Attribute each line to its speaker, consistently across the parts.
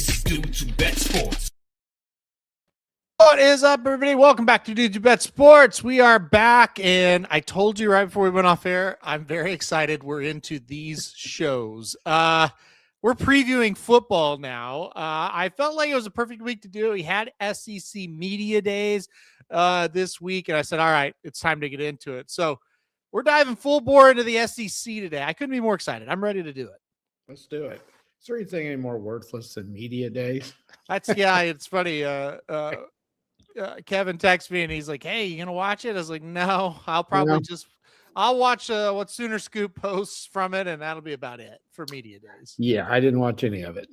Speaker 1: Dudes Who Bet Sports.
Speaker 2: What is up, everybody? Welcome back to Dudes Who Bet Sports. We are back, and I told you right before we went off air, I'm very excited we're into these shows. We're previewing football now. I felt like it was a perfect week to do it. We had SEC Media Days this week, and I said, all right, it's time to get into it. So we're diving full bore into the SEC today. I couldn't be more excited. I'm ready to do it.
Speaker 3: Let's do it. Is there anything any more worthless than media days?
Speaker 2: It's funny. Kevin texts me and he's like, hey, you gonna watch it? I was like, no, I'll watch what Sooner Scoop posts from it, and that'll be about it for media days.
Speaker 3: Yeah, I didn't watch any of it.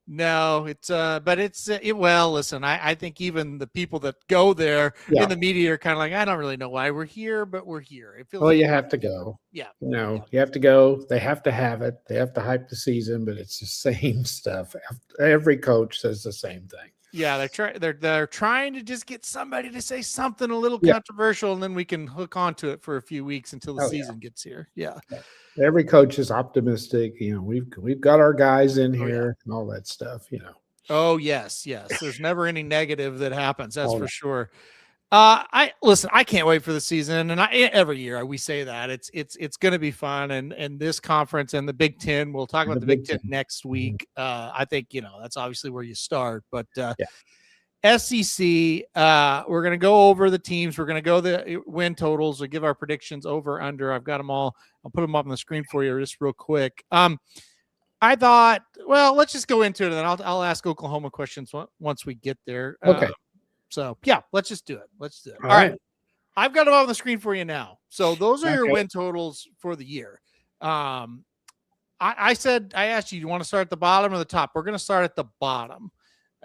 Speaker 2: No, it's well, listen, I think even the people that go there in the media are kind of like, I don't really know why we're here, but we're here. It feels
Speaker 3: well, you have to go.
Speaker 2: Yeah.
Speaker 3: You have to go. They have to have it. They have to hype the season, but it's the same stuff. Every coach says the same thing.
Speaker 2: Yeah, they're trying to just get somebody to say something a little controversial, and then we can hook onto it for a few weeks until the season gets here. Yeah.
Speaker 3: Every coach is optimistic. We've got our guys in here and all that stuff.
Speaker 2: Oh yes. There's never any negative that happens. That's for sure. I can't wait for the season, and every year we say that it's going to be fun, and this conference and the Big Ten. We'll talk about the Big Ten next week. I think that's obviously where you start, but SEC. We're going to go over the teams. We're going to go the win totals. We'll give our predictions over under. I've got them all. I'll put them up on the screen for you just real quick. I thought, well, let's just go into it, and then I'll ask Oklahoma questions once we get there. Okay. So, let's just do it. Let's do it. All right. I've got them on the screen for you now. So those are your win totals for the year. I asked you, do you want to start at the bottom or the top? We're going to start at the bottom.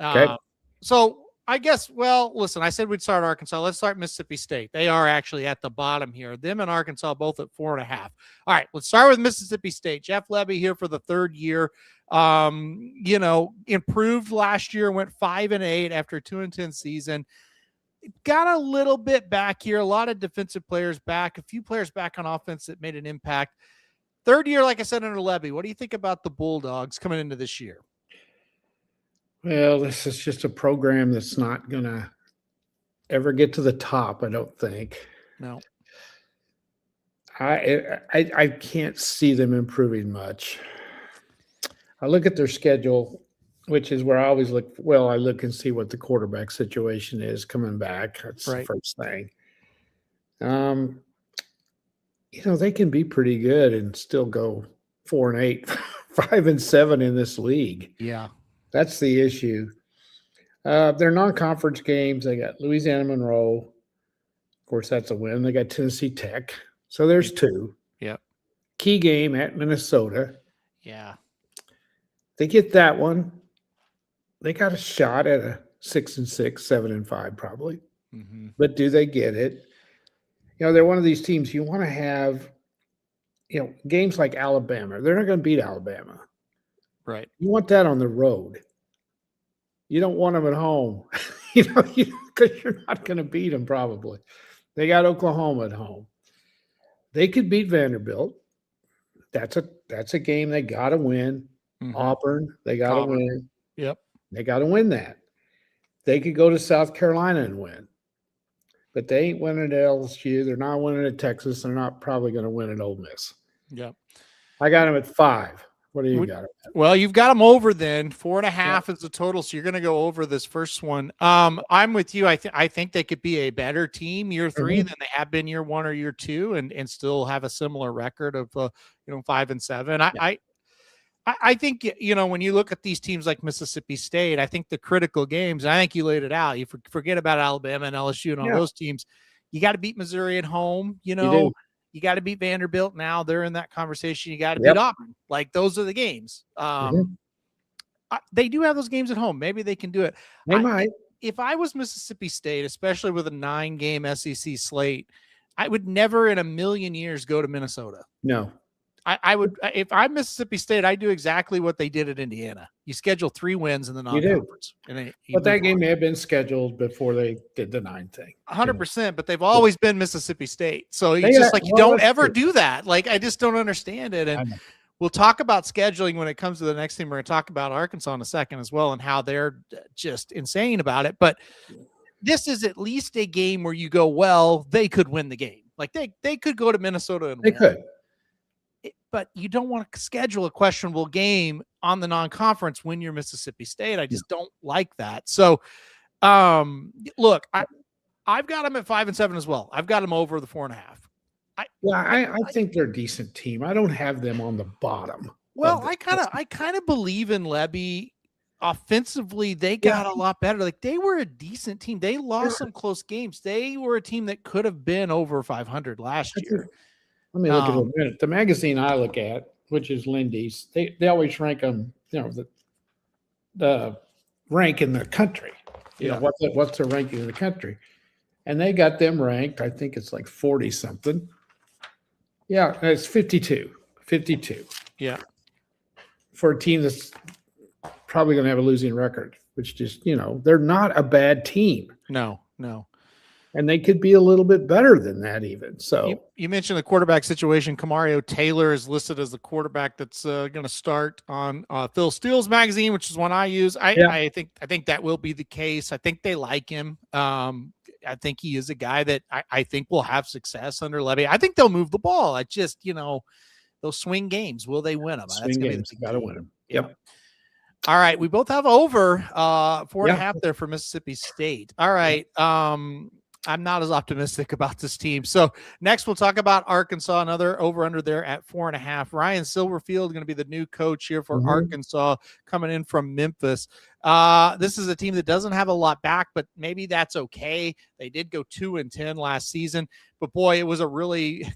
Speaker 3: Okay.
Speaker 2: So I guess, well, listen, I said we'd start Arkansas. Let's start Mississippi State. They are actually at the bottom here. Them and Arkansas both at 4.5. All right, let's start with Mississippi State. Jeff Lebby here for the third year. Improved last year, went 5-8 after a 2-10 season. Got a little bit back here. A lot of defensive players back, a few players back on offense that made an impact. Third year, like I said, under Lebby. What do you think about the Bulldogs coming into this year?
Speaker 3: Well, this is just a program that's not going to ever get to the top, I don't think.
Speaker 2: No.
Speaker 3: I can't see them improving much. I look at their schedule, which is where I always look. Well, I look and see what the quarterback situation is coming back. That's the first thing. They can be pretty good and still go 4-8, 5-7 in this league.
Speaker 2: Yeah.
Speaker 3: That's the issue. Their non-conference games, they got Louisiana Monroe. Of course, that's a win. They got Tennessee Tech. So there's two.
Speaker 2: Yeah.
Speaker 3: Key game at Minnesota.
Speaker 2: Yeah.
Speaker 3: They get that one. They got a shot at a 6-6, 7-5 probably.
Speaker 2: Mm-hmm.
Speaker 3: But do they get it? They're one of these teams you want to have, games like Alabama. They're not going to beat Alabama.
Speaker 2: Right.
Speaker 3: You want that on the road. You don't want them at home, because you're not going to beat them probably. They got Oklahoma at home. They could beat Vanderbilt. That's a game they got to win. Mm-hmm. Auburn, they got to win.
Speaker 2: Yep.
Speaker 3: They got to win that. They could go to South Carolina and win. But they ain't winning at LSU. They're not winning at Texas. They're not probably going to win at Ole Miss.
Speaker 2: Yep.
Speaker 3: I got them at 5. What do you got?
Speaker 2: Well, you've got them over then. 4.5 is the total, so you're going to go over this first one. I'm with you. I think they could be a better team year 3 than they have been year 1 or year 2, and still have a similar record of 5-7. I think when you look at these teams like Mississippi State, I think the critical games. I think you laid it out. You forget about Alabama and LSU and all those teams. You got to beat Missouri at home. You got to beat Vanderbilt now. They're in that conversation. You got to beat Auburn. Like, those are the games. They do have those games at home. Maybe they can do it.
Speaker 3: They might.
Speaker 2: If I was Mississippi State, especially with a 9-game SEC slate, I would never in a million years go to Minnesota.
Speaker 3: No.
Speaker 2: I would, if I'm Mississippi State, I do exactly what they did at Indiana. You schedule 3 wins in the non-conference.
Speaker 3: But that game may have been scheduled before they did the 9 thing.
Speaker 2: 100%, but they've always been Mississippi State. So it's just like, you don't ever do that. Like, I just don't understand it. And We'll talk about scheduling when it comes to the next team. We're going to talk about Arkansas in a second as well and how they're just insane about it. But this is at least a game where you go, well, they could win the game. Like they could go to Minnesota and
Speaker 3: They
Speaker 2: win.
Speaker 3: could.
Speaker 2: But you don't want to schedule a questionable game on the non-conference when you're Mississippi State. I just don't like that. So, look, I've got them at 5-7 as well. I've got them over the 4.5.
Speaker 3: I think they're a decent team. I don't have them on the bottom.
Speaker 2: Well, I kind of believe in Lebby. Offensively, they got a lot better. Like they were a decent team. They lost some close games. They were a team that could have been over 500 last year.
Speaker 3: Let me look at it a minute. The magazine I look at, which is Lindy's, they always rank them, the rank in the country. What's the ranking in the country? And they got them ranked, I think it's like 40 something. Yeah, it's 52. 52.
Speaker 2: Yeah.
Speaker 3: For a team that's probably going to have a losing record, which just, they're not a bad team.
Speaker 2: No.
Speaker 3: And they could be a little bit better than that even. So
Speaker 2: you mentioned the quarterback situation. Kamario Taylor is listed as the quarterback that's going to start on Phil Steele's magazine, which is one I use. I think that will be the case. I think they like him. I think he is a guy that I think will have success under Lebby. I think they'll move the ball. I just, those swing games, will they win them?
Speaker 3: Swing games, got to win them. Yep.
Speaker 2: All right. We both have over 4.5 there for Mississippi State. All right. I'm not as optimistic about this team. So next we'll talk about Arkansas, another over under there at 4.5. Ryan Silverfield going to be the new coach here for Arkansas, coming in from Memphis. This is a team that doesn't have a lot back, but maybe that's okay. They did go 2-10 last season, but boy, it was a really,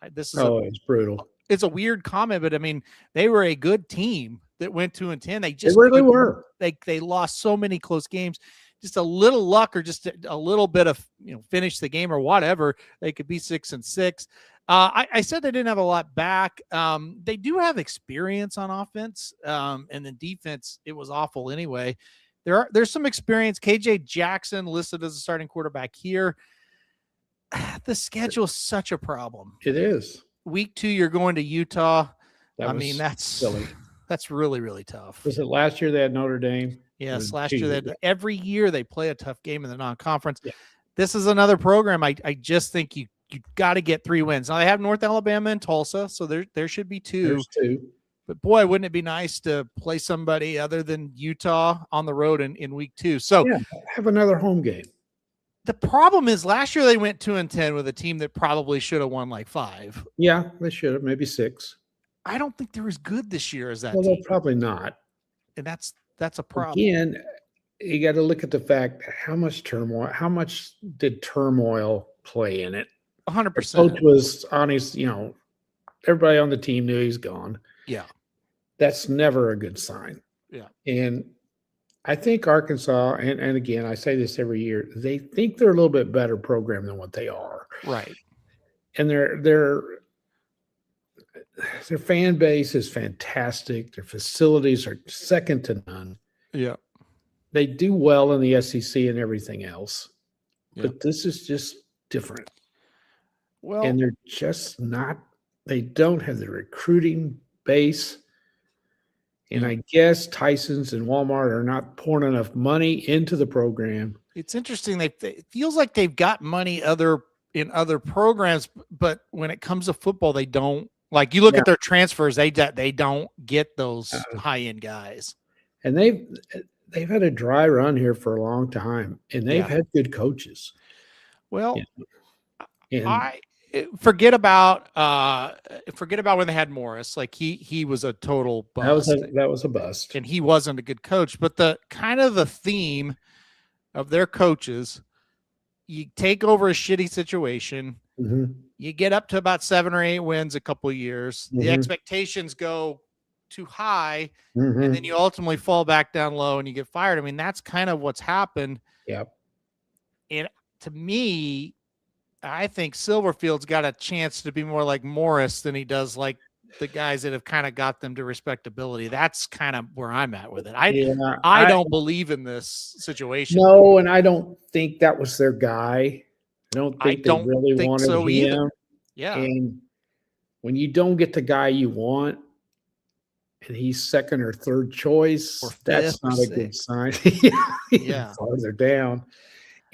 Speaker 2: it's
Speaker 3: brutal.
Speaker 2: It's a weird comment, but I mean, they were a good team that went 2-10. They
Speaker 3: really were.
Speaker 2: They lost so many close games. Just a little luck or just a little bit of, finish the game or whatever. They could be 6-6. I said they didn't have a lot back. They do have experience on offense. And then defense, it was awful anyway. There's some experience. KJ Jackson listed as a starting quarterback here. The schedule is such a problem.
Speaker 3: It is.
Speaker 2: Week 2, you're going to Utah. That's
Speaker 3: silly.
Speaker 2: That's really, really tough.
Speaker 3: Was it last year they had Notre Dame?
Speaker 2: Yes, last year every year they play a tough game in the non-conference. Yeah. This is another program. I just think you got to get 3 wins. Now they have North Alabama and Tulsa, so there should be 2.
Speaker 3: There's 2.
Speaker 2: But boy, wouldn't it be nice to play somebody other than Utah on the road in week 2? So
Speaker 3: have another home game.
Speaker 2: The problem is last year they went 2-10 with a team that probably should have won like 5.
Speaker 3: Yeah, they should have, maybe 6.
Speaker 2: I don't think they're as good this year as that.
Speaker 3: Well,
Speaker 2: team.
Speaker 3: they're probably not.
Speaker 2: And that's a problem.
Speaker 3: Again, you got to look at the fact how much did turmoil play in it?
Speaker 2: 100%.
Speaker 3: The coach was honest, everybody on the team knew he's gone.
Speaker 2: Yeah.
Speaker 3: That's never a good sign.
Speaker 2: Yeah.
Speaker 3: And I think Arkansas, and again, I say this every year, they think they're a little bit better program than what they are.
Speaker 2: Right.
Speaker 3: And their fan base is fantastic. Their facilities are second to none.
Speaker 2: Yeah.
Speaker 3: They do well in the SEC and everything else.
Speaker 2: Yeah.
Speaker 3: But this is just different.
Speaker 2: Well,
Speaker 3: and they're just not, they don't have the recruiting base. And I guess Tyson's and Walmart are not pouring enough money into the program.
Speaker 2: It's interesting. It feels like they've got money in other programs, but when it comes to football, they don't. Like you look at their transfers, they don't get those high-end guys. And
Speaker 3: they've had a dry run here for a long time, and they've had good coaches.
Speaker 2: Well, I forget about when they had Morris. Like he was a total bust.
Speaker 3: That was a bust,
Speaker 2: and he wasn't a good coach. But the kind of the theme of their coaches, you take over a shitty situation.
Speaker 3: Mm-hmm.
Speaker 2: You get up to about 7 or 8 wins a couple of years. The expectations go too high, and then you ultimately fall back down low and you get fired. I mean, that's kind of what's happened.
Speaker 3: Yep.
Speaker 2: And to me, I think Silverfield's got a chance to be more like Morris than he does like the guys that have kind of got them to respectability. That's kind of where I'm at with it. I don't believe in this situation.
Speaker 3: No, and I don't think that was their guy. I don't think they really wanted him.
Speaker 2: either. Yeah.
Speaker 3: And when you don't get the guy you want, and he's second or third choice,
Speaker 2: Or fifth
Speaker 3: that's
Speaker 2: or
Speaker 3: not a good
Speaker 2: sixth.
Speaker 3: sign.
Speaker 2: Yeah.
Speaker 3: Farther down.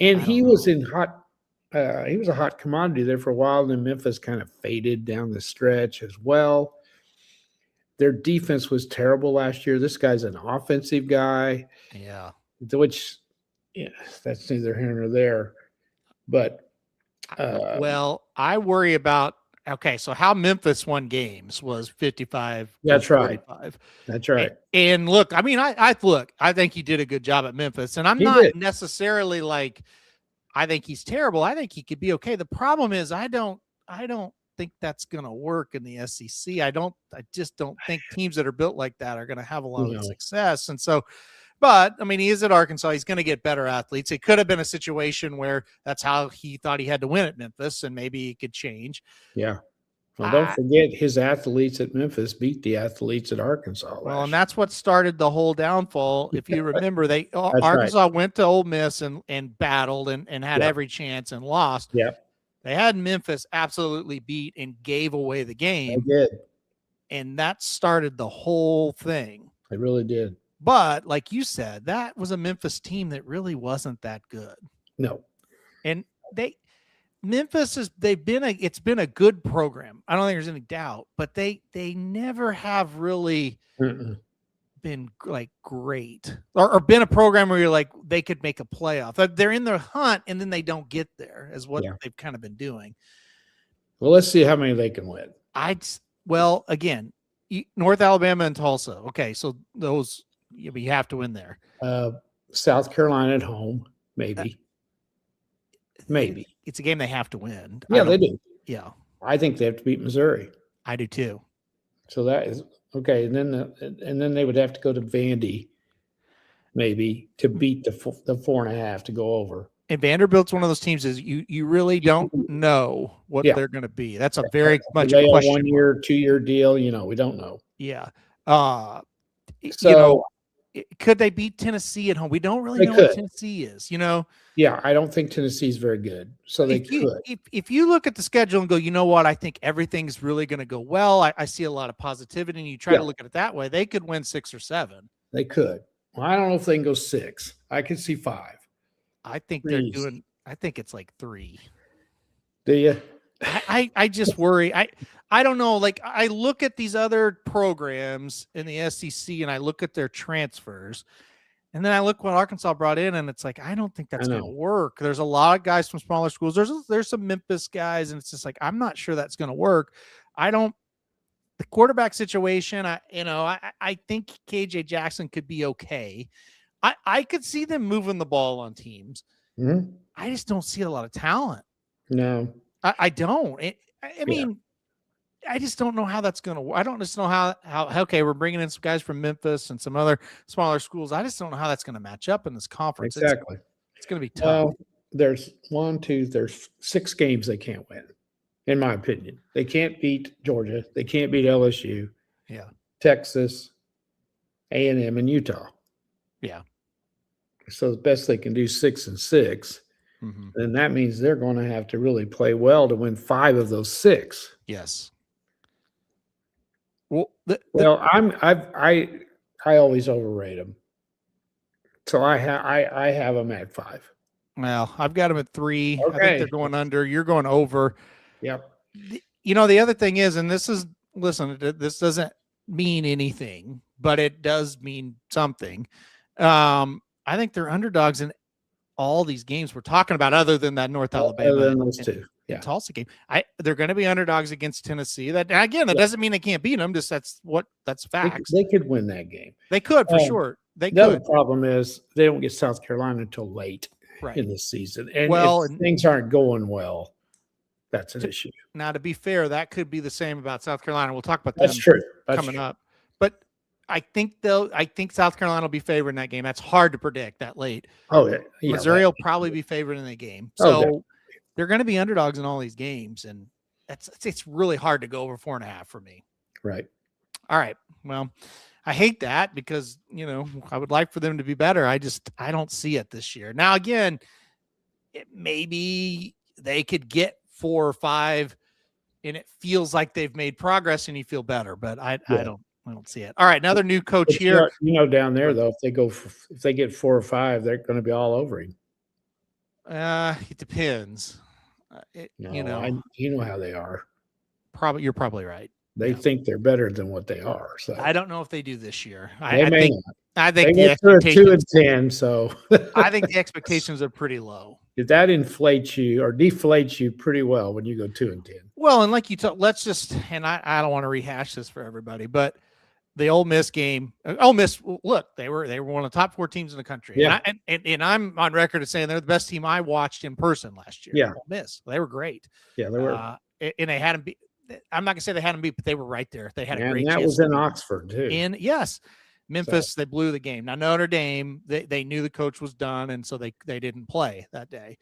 Speaker 3: And
Speaker 2: I
Speaker 3: he
Speaker 2: don't
Speaker 3: was
Speaker 2: know.
Speaker 3: in he was a hot commodity there for a while, and then Memphis kind of faded down the stretch as well. Their defense was terrible last year. This guy's an offensive guy,
Speaker 2: Yeah.
Speaker 3: which that's neither here nor there. But
Speaker 2: Well, I worry about so how Memphis won games was 55
Speaker 3: that's
Speaker 2: versus
Speaker 3: right.
Speaker 2: 45.
Speaker 3: That's right.
Speaker 2: And look, I mean, I think he did a good job at Memphis. And I'm
Speaker 3: He
Speaker 2: not
Speaker 3: did.
Speaker 2: necessarily like I think he's terrible. I think he could be okay. The problem is I don't think that's gonna work in the SEC. I just don't think teams that are built like that are gonna have a lot of success. And so but I mean, he is at Arkansas. He's going to get better athletes. It could have been a situation where that's how he thought he had to win at Memphis, and maybe he could change.
Speaker 3: Yeah. Well, don't forget his athletes at Memphis beat the athletes at Arkansas.
Speaker 2: Well, and that's what started the whole downfall. If you remember, Arkansas went to Ole Miss and battled and had every chance and lost.
Speaker 3: Yeah.
Speaker 2: They had Memphis absolutely beat and gave away the game.
Speaker 3: They did.
Speaker 2: And that started the whole thing.
Speaker 3: They really did.
Speaker 2: But like you said, that was a Memphis team that really wasn't that good.
Speaker 3: No.
Speaker 2: And Memphis it's been a good program. I don't think there's any doubt, but they never have really been like great or been a program where you're like, they could make a playoff. They're in the hunt and then they don't get there is what they've kind of been doing.
Speaker 3: Well, let's see how many they can win.
Speaker 2: Well, again, North Alabama and Tulsa. Okay. So those, you have to win there.
Speaker 3: South Carolina at home, maybe. Maybe.
Speaker 2: It's a game they have to win.
Speaker 3: Yeah, they do.
Speaker 2: Yeah.
Speaker 3: I think they have to beat Missouri.
Speaker 2: I do too.
Speaker 3: So that is okay. And then they would have to go to Vandy, maybe, to beat the 4.5 to go over.
Speaker 2: And Vanderbilt's one of those teams is you really don't know what they're going to be. That's a very much a question.
Speaker 3: 1 year, 2 year deal. We don't know.
Speaker 2: Yeah.
Speaker 3: So
Speaker 2: could they beat Tennessee at home? We don't really know what Tennessee is,
Speaker 3: Yeah, I don't think Tennessee's very good. So they could.
Speaker 2: If you look at the schedule and go, you know what, I think everything's really going to go well. I see a lot of positivity, and you try to look at it that way. They could win 6 or 7.
Speaker 3: They could. Well, I don't know if they can go 6. I could see 5.
Speaker 2: I think they're doing. I think it's like 3.
Speaker 3: Do you?
Speaker 2: I just worry. I don't know. Like I look at these other programs in the SEC and I look at their transfers, and then I look what Arkansas brought in, and it's like I don't think that's going to work. There's a lot of guys from smaller schools. There's some Memphis guys, and it's just like I'm not sure that's going to work. The quarterback situation. I think KJ Jackson could be okay. I could see them moving the ball on teams.
Speaker 3: Mm-hmm.
Speaker 2: I just don't see a lot of talent.
Speaker 3: No,
Speaker 2: I don't. I mean, I just don't know how that's going to work. I don't just know how, okay, we're bringing in some guys from Memphis and some other smaller schools. I just don't know how that's going to match up in this conference.
Speaker 3: Exactly.
Speaker 2: It's going to be tough.
Speaker 3: Well, there's 6 games they can't win, in my opinion. They can't beat Georgia. They can't beat LSU.
Speaker 2: Yeah.
Speaker 3: Texas, A&M, and Utah.
Speaker 2: Yeah.
Speaker 3: So the best they can do 6 and 6. Mm-hmm. And that means they're going to have to really play well to win 5 of those 6.
Speaker 2: Yes.
Speaker 3: Well, I always overrate them. So I have them at 5.
Speaker 2: Well, I've got them at 3.
Speaker 3: Okay.
Speaker 2: I think they're going under. You're going over.
Speaker 3: Yep.
Speaker 2: The other thing is, and this doesn't mean anything, but it does mean something. I think they're underdogs in all these games we're talking about, other than that North Alabama.
Speaker 3: Other than those 2. Yeah.
Speaker 2: Tulsa game. They're going to be underdogs against Tennessee. That doesn't mean they can't beat them. Just that's facts.
Speaker 3: They could win that game.
Speaker 2: They could for sure. The
Speaker 3: other problem is they don't get South Carolina until late in the season. And if things aren't going well, that's an issue.
Speaker 2: Now, to be fair, that could be the same about South Carolina. We'll talk about
Speaker 3: that's true.
Speaker 2: Coming up. But I think South Carolina will be favored in that game. That's hard to predict that late.
Speaker 3: Oh, yeah.
Speaker 2: Missouri will probably be favored in that game. So they're going to be underdogs in all these games, and it's really hard to go over 4.5 for me.
Speaker 3: Right.
Speaker 2: All right. Well, I hate that because, I would like for them to be better. I don't see it this year. Now, again, maybe they could get 4 or 5 and it feels like they've made progress and you feel better, but I I don't see it. All right, another new coach
Speaker 3: But
Speaker 2: here.
Speaker 3: down there though, if they get 4 or 5, they're going to be all over him.
Speaker 2: It depends.
Speaker 3: You know how they are.
Speaker 2: You're probably right.
Speaker 3: They think they're better than what they are. So
Speaker 2: I don't know if they do this year.
Speaker 3: I think
Speaker 2: the
Speaker 3: they went through 2-10. So
Speaker 2: I think the expectations are pretty low.
Speaker 3: That inflates you or deflates you pretty well when you go 2-10.
Speaker 2: Well, and like you talk, let's just, and I don't want to rehash this for everybody, but the Ole Miss game, Ole Miss, look, they were one of the top 4 teams in the country.
Speaker 3: Yeah.
Speaker 2: And I'm on record as saying they're the best team I watched in person last year.
Speaker 3: Yeah.
Speaker 2: Ole Miss, they were great.
Speaker 3: Yeah, they were.
Speaker 2: And they had them beat. I'm not gonna say they had them beat, but they were right there. They had a great.
Speaker 3: And that
Speaker 2: chance
Speaker 3: was in Oxford too.
Speaker 2: Yes, Memphis, they blew the game. Now Notre Dame, they knew the coach was done, and so they didn't play that day.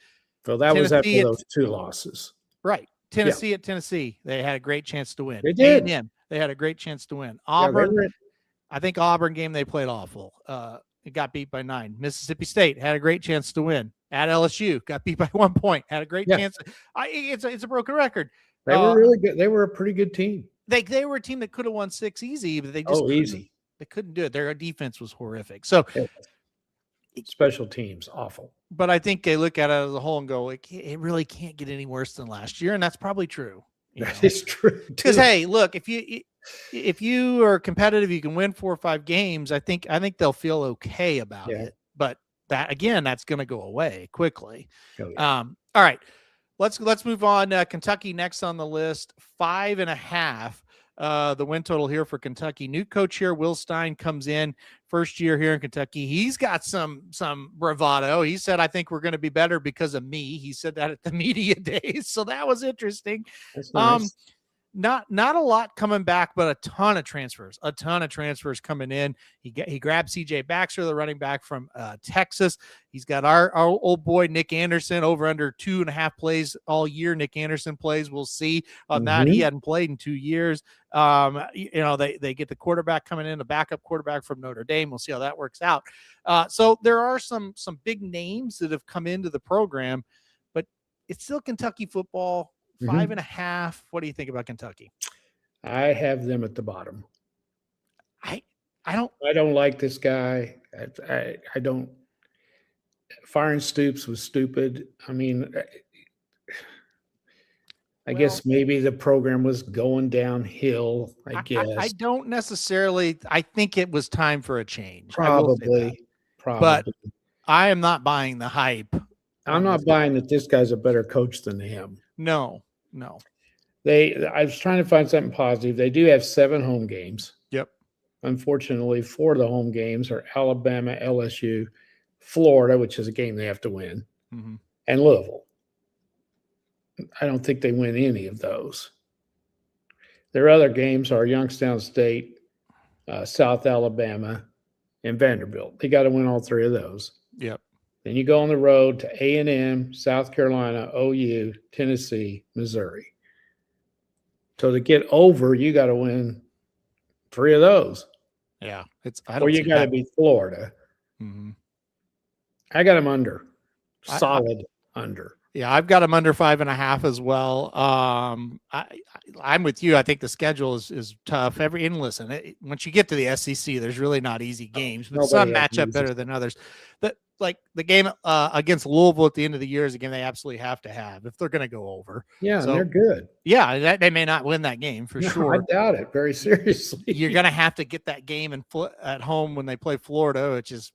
Speaker 3: So that was after those 2 losses.
Speaker 2: Right. Tennessee at Tennessee, they had a great chance to win.
Speaker 3: They did.
Speaker 2: A&M, they had a great chance to win. Auburn,
Speaker 3: Yeah,
Speaker 2: I think Auburn game they played awful. It got beat by 9. Mississippi State had a great chance to win. At LSU, got beat by 1 point. Had a great chance. It's a broken record.
Speaker 3: They were really good. They were a pretty good team.
Speaker 2: They were a team that could have won 6 easy, but they just
Speaker 3: easy.
Speaker 2: They couldn't do it. Their defense was horrific. So
Speaker 3: special teams, awful.
Speaker 2: But I think they look at it as a whole and go, it really can't get any worse than last year, and that's probably true.
Speaker 3: That is true.
Speaker 2: Because hey, look, if you are competitive, you can win 4 or 5 games. I think they'll feel okay about it. But that's going to go away quickly.
Speaker 3: Oh, yeah.
Speaker 2: All right. Let's move on. Kentucky next on the list, 5.5. The win total here for Kentucky. New coach here, Will Stein, comes in first year here in Kentucky. He's got some bravado. He said, "I think we're going to be better because of me." He said that at the media days, so that was interesting.
Speaker 3: That's nice.
Speaker 2: Not a lot coming back, but a ton of transfers coming in. He grabbed CJ Baxter, the running back from Texas. He's got our old boy Nick Anderson over under 2.5 plays all year. Nick Anderson plays. We'll see on that. He hadn't played in 2 years. They get the quarterback coming in, the backup quarterback from Notre Dame. We'll see how that works out. So there are some big names that have come into the program, but it's still Kentucky football. 5.5. What do you think about Kentucky?
Speaker 3: I have them at the bottom.
Speaker 2: I don't
Speaker 3: like this guy. I don't. Firing Stoops was stupid. I mean, I guess maybe the program was going downhill. I guess
Speaker 2: I don't necessarily. I think it was time for a change.
Speaker 3: Probably.
Speaker 2: But I am not buying the hype.
Speaker 3: I'm not buying that this guy's a better coach than him.
Speaker 2: No.
Speaker 3: I was trying to find something positive. They do have 7 home games.
Speaker 2: Yep.
Speaker 3: Unfortunately, 4 of the home games are Alabama, LSU, Florida, which is a game they have to win, and Louisville. I don't think they win any of those. Their other games are Youngstown State, South Alabama, and Vanderbilt. They got to win all 3 of those.
Speaker 2: Yep.
Speaker 3: Then you go on the road to A&M, South Carolina, OU, Tennessee, Missouri. So to get over, you got to win 3 of those.
Speaker 2: Yeah,
Speaker 3: or you got to beat Florida. I got them under, solid under.
Speaker 2: Yeah, I've got them under 5.5 as well. I'm with you. I think the schedule is tough. Once you get to the SEC, there's really not easy games, but some match up better than others. Like the game against Louisville at the end of the year is a game they absolutely have to have if they're going to go over.
Speaker 3: Yeah, so, they're good.
Speaker 2: Yeah, they may not win that game for sure.
Speaker 3: I doubt it very seriously.
Speaker 2: You're going to have to get that game at home when they play Florida, which is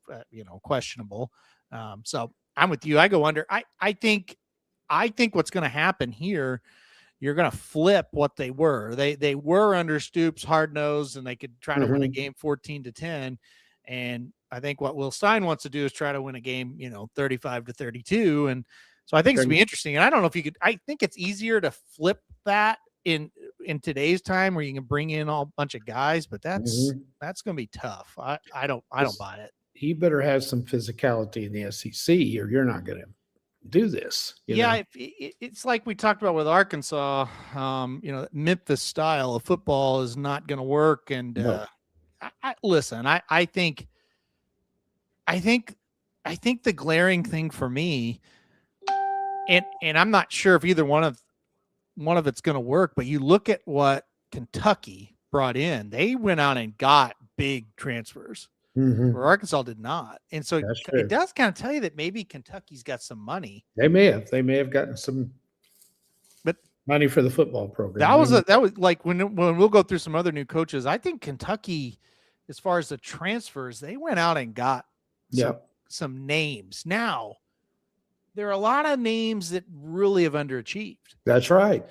Speaker 2: questionable. So I'm with you. I go under. I think what's going to happen here, you're going to flip what they were. They were under Stoops, hard-nosed, and they could try to win a game 14-10. And I think what Will Stein wants to do is try to win a game, 35-32. And so I think it's going to be interesting. And I don't know if you could – I think it's easier to flip that in today's time where you can bring in a bunch of guys, but that's going to be tough. I don't buy it.
Speaker 3: He better have some physicality in the SEC or you're not going to do this.
Speaker 2: It's like we talked about with Arkansas. Memphis style of football is not going to work. And listen, I think the glaring thing for me, and I'm not sure if either one of it's going to work, but you look at what Kentucky brought in, they went out and got big transfers
Speaker 3: Mhm.
Speaker 2: where Arkansas did not. And so
Speaker 3: That's true.
Speaker 2: it does kind of tell you that maybe Kentucky's got some money.
Speaker 3: They may have gotten some
Speaker 2: But
Speaker 3: money for the football program.
Speaker 2: that was like when we'll go through some other new coaches. I think Kentucky, as far as the transfers, they went out and got some names. Now, there are a lot of names that really have underachieved.
Speaker 3: That's right.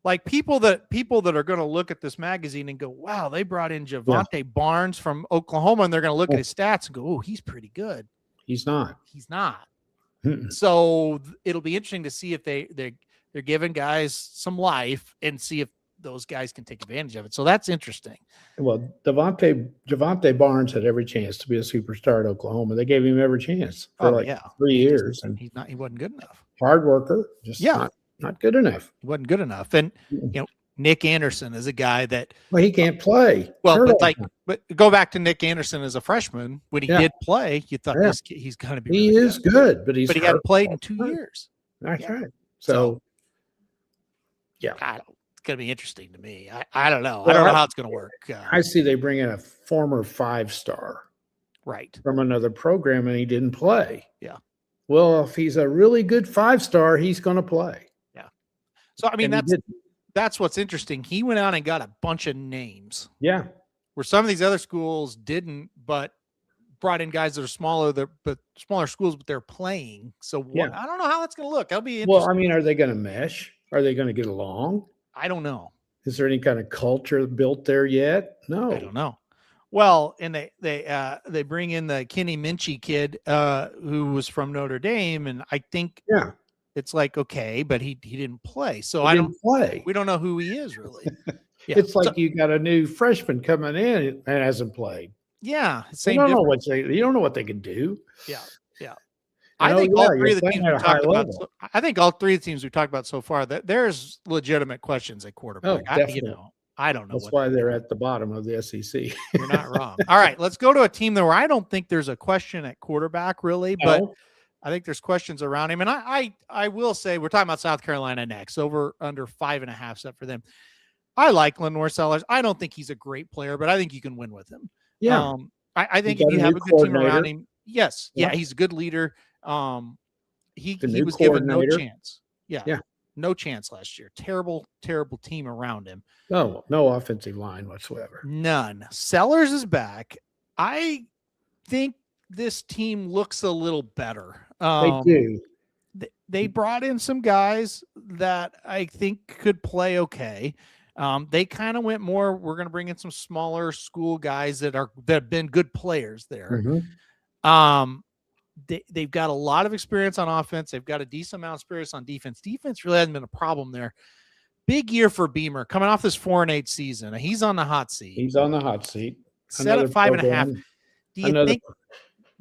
Speaker 2: Like people that are going to look at this magazine and go, wow, they brought in Javonte Barnes from Oklahoma, and they're going to look at his stats and go, oh, he's pretty good.
Speaker 3: He's not.
Speaker 2: So it'll be interesting to see if they're giving guys some life and see if those guys can take advantage of it. So that's interesting.
Speaker 3: Well, Javonte Barnes had every chance to be a superstar at Oklahoma. They gave him every chance for 3 years, and
Speaker 2: he wasn't good enough.
Speaker 3: Hard worker, just not good enough.
Speaker 2: He wasn't good enough. And Nick Anderson is a guy that
Speaker 3: he can't play.
Speaker 2: Well, but go back to Nick Anderson as a freshman when he did play. You thought he's going to be.
Speaker 3: He is good, but he
Speaker 2: hadn't played in 2 years.
Speaker 3: That's right. So
Speaker 2: it's going to be interesting to me. I don't know. I don't know how it's going to work.
Speaker 3: I see they bring in a former 5-star,
Speaker 2: right,
Speaker 3: from another program, and he didn't play.
Speaker 2: Yeah.
Speaker 3: Well, if he's a really good 5-star, he's going to play.
Speaker 2: Yeah. So I mean, that's what's interesting. He went out and got a bunch of names.
Speaker 3: Yeah.
Speaker 2: Where some of these other schools didn't, but brought in guys that are smaller, but smaller schools, but they're playing. So I don't know how that's going to look. That'll be interesting.
Speaker 3: Well, I mean, are they going to mesh? Are they going to get along?
Speaker 2: I don't know.
Speaker 3: Is there any kind of culture built there yet? No.
Speaker 2: I don't know. Well, and they bring in the Kenny Minchie kid who was from Notre Dame, and I think it's like okay, but he didn't play, so I don't play. We don't know who he is really. Yeah.
Speaker 3: It's like you got a new freshman coming in and hasn't played.
Speaker 2: Yeah,
Speaker 3: you don't know what they can do.
Speaker 2: Yeah. I think all three of the teams we talked about. I think all three of the teams we talked about so far that there's legitimate questions at quarterback. I don't know.
Speaker 3: That's why they're at the bottom of the SEC.
Speaker 2: You're not wrong. All right, let's go to a team where I don't think there's a question at quarterback really, but I think there's questions around him. And I will say we're talking about South Carolina next, over under 5.5 set for them. I like Lenore Sellers. I don't think he's a great player, but I think you can win with him.
Speaker 3: Yeah.
Speaker 2: I think if you have a good team around him, yes. Yeah, he's a good leader. He was given no chance. Yeah. No chance last year. Terrible team around him.
Speaker 3: No offensive line whatsoever.
Speaker 2: None. Sellers is back. I think this team looks a little better.
Speaker 3: They do.
Speaker 2: They brought in some guys that I think could play okay. They kind of went more, we're going to bring in some smaller school guys that have been good players there.
Speaker 3: Mm-hmm.
Speaker 2: They've got a lot of experience on offense. They've got a decent amount of experience on defense. Defense really hasn't been a problem there. Big year for Beamer coming off this 4-8 season. He's on the hot seat. Set at 5.5. Do you think?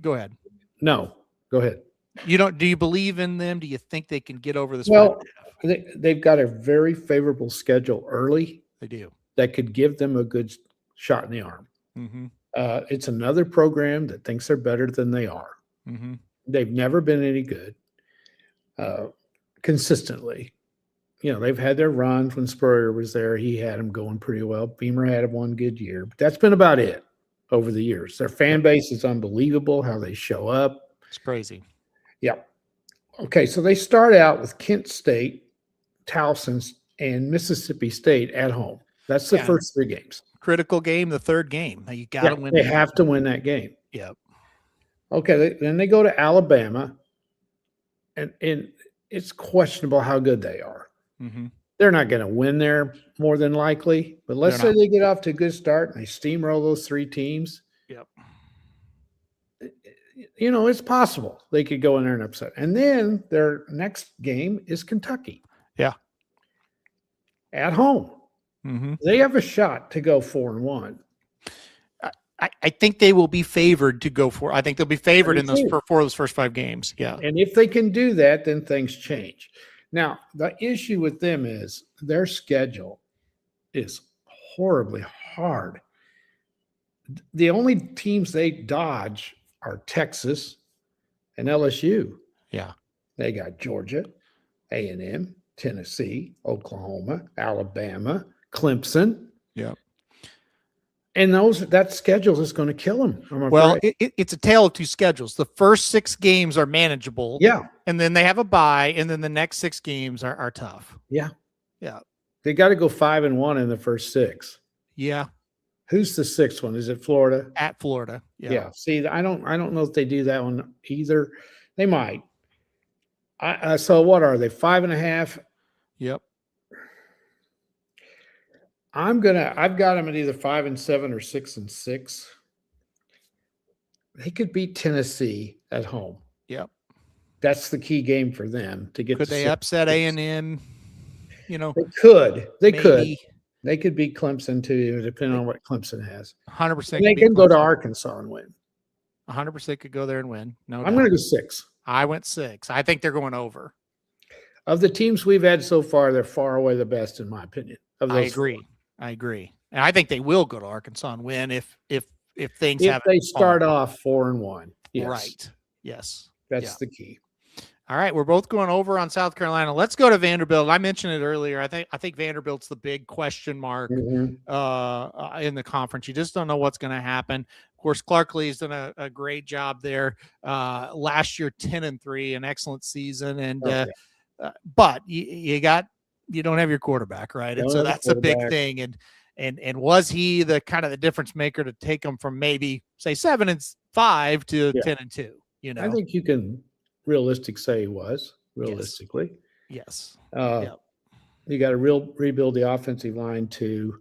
Speaker 2: Go ahead.
Speaker 3: No, go ahead.
Speaker 2: Do you believe in them? Do you think they can get over this?
Speaker 3: Well, they've got a very favorable schedule early.
Speaker 2: They do. That
Speaker 3: could give them a good shot in the arm.
Speaker 2: Mm-hmm.
Speaker 3: It's another program that thinks they're better than they are.
Speaker 2: Mm-hmm.
Speaker 3: They've never been any good consistently. They've had their runs when Spurrier was there. He had them going pretty well. Beamer had one good year, but that's been about it over the years. Their fan base is unbelievable, how they show up.
Speaker 2: It's crazy.
Speaker 3: Yeah. Okay, so they start out with Kent State, Towson, and Mississippi State at home. That's the first 3 games.
Speaker 2: Critical game, the third game. You got to win.
Speaker 3: They have to win that game.
Speaker 2: Yep.
Speaker 3: Okay, then they go to Alabama, and it's questionable how good they are.
Speaker 2: Mm-hmm.
Speaker 3: They're not going to win there more than likely, but let's say they get off to a good start and they steamroll those 3 teams.
Speaker 2: Yep.
Speaker 3: It's possible they could go in there and upset. And then their next game is Kentucky.
Speaker 2: Yeah.
Speaker 3: At home.
Speaker 2: Mm-hmm.
Speaker 3: They have a shot to go 4-1.
Speaker 2: I think they will be favored to go for. I think they'll be favored in those first 5 games. Yeah.
Speaker 3: And if they can do that, then things change. Now, the issue with them is their schedule is horribly hard. The only teams they dodge are Texas and LSU.
Speaker 2: Yeah.
Speaker 3: They got Georgia, A&M, Tennessee, Oklahoma, Alabama, Clemson.
Speaker 2: Yeah.
Speaker 3: And that schedule is going to kill them.
Speaker 2: Well, it's a tale of two schedules. The first 6 games are manageable.
Speaker 3: Yeah.
Speaker 2: And then they have a bye, and then the next 6 games are tough.
Speaker 3: Yeah.
Speaker 2: Yeah.
Speaker 3: They got to go 5-1 in the first 6.
Speaker 2: Yeah.
Speaker 3: Who's the 6th one? Is it Florida?
Speaker 2: At Florida.
Speaker 3: Yeah. See, I don't know if they do that one either. They might. So what are they? 5.5?
Speaker 2: Yep.
Speaker 3: I've got them at either 5-7 or 6-6. They could beat Tennessee at home.
Speaker 2: Yep.
Speaker 3: That's the key game for them to get.
Speaker 2: Could they upset A&M? You know,
Speaker 3: they could. They
Speaker 2: maybe.
Speaker 3: could. They could beat Clemson too, depending on what Clemson has.
Speaker 2: 100%.
Speaker 3: They can go to Arkansas and win.
Speaker 2: 100% could go there and win. No,
Speaker 3: I'm going to go 6.
Speaker 2: I went 6. I think they're going over.
Speaker 3: Of the teams we've had so far, they're far away the best, in my opinion.
Speaker 2: I agree. 4. I agree, and I think they will go to Arkansas and win if things
Speaker 3: if they start off 4-1. Yes.
Speaker 2: Right. Yes.
Speaker 3: That's the key.
Speaker 2: All right, we're both going over on South Carolina. Let's go to Vanderbilt. I mentioned it earlier. I think Vanderbilt's the big question mark in the conference. You just don't know what's going to happen. Of course, Clark Lee's done a great job there. Last year, 10-3, an excellent season, and but you don't have your quarterback, right? And so that's a big thing. And was he the kind of the difference maker to take them from maybe say 7-5 to 10-2? You know,
Speaker 3: I think you can say he was realistically.
Speaker 2: Yes.
Speaker 3: You got to rebuild the offensive line too.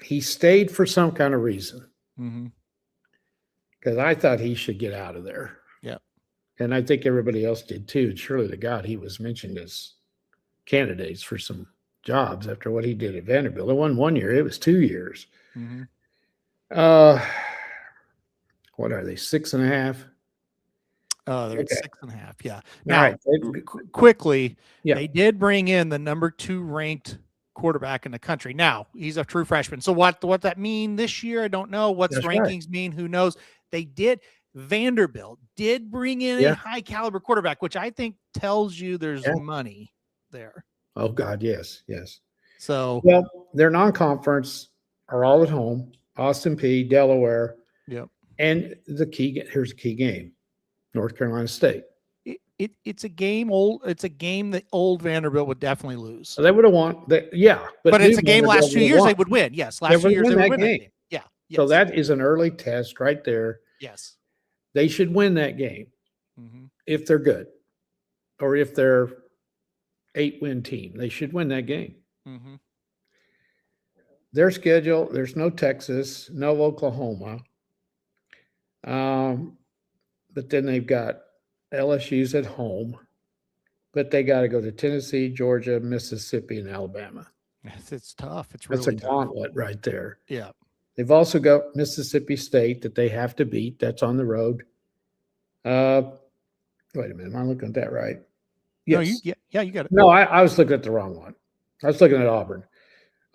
Speaker 3: He stayed for some kind of reason because I thought he should get out of there.
Speaker 2: Yeah.
Speaker 3: And I think everybody else did too. And surely to God, he was mentioned as candidates for some jobs after what he did at Vanderbilt. It wasn't 1 year, it was 2 years. What are they, 6.5?
Speaker 2: They're
Speaker 3: okay.
Speaker 2: 6.5. Yeah. Now,
Speaker 3: right.
Speaker 2: Quickly, they did bring in the number 2 ranked quarterback in the country. Now, he's a true freshman. So what that mean this year, I don't know. What's rankings mean? Who knows? Vanderbilt did bring in a high caliber quarterback, which I think tells you there's money there.
Speaker 3: Oh God, yes.
Speaker 2: So
Speaker 3: their non-conference are all at home. Austin Peay, Delaware.
Speaker 2: Yep.
Speaker 3: And here's the key game. North Carolina State.
Speaker 2: It's a game that old Vanderbilt would definitely lose.
Speaker 3: So they would have won. But
Speaker 2: it's a game last 2 years they would win. Yes, last 2 years they would win that game. Yeah. Yes.
Speaker 3: So that is an early test right there.
Speaker 2: Yes.
Speaker 3: They should win that game if they're good, or if they're 8-win team. They should win that game. Their schedule, there's no Texas, no Oklahoma. But then they've got LSU's at home. But they got to go to Tennessee, Georgia, Mississippi, and Alabama.
Speaker 2: It's tough. It's really
Speaker 3: a gauntlet right there.
Speaker 2: Yeah.
Speaker 3: They've also got Mississippi State that they have to beat. That's on the road. Wait a minute. Am I looking at that right? Yes.
Speaker 2: No, you got it.
Speaker 3: No, I was looking at the wrong one. I was looking at Auburn.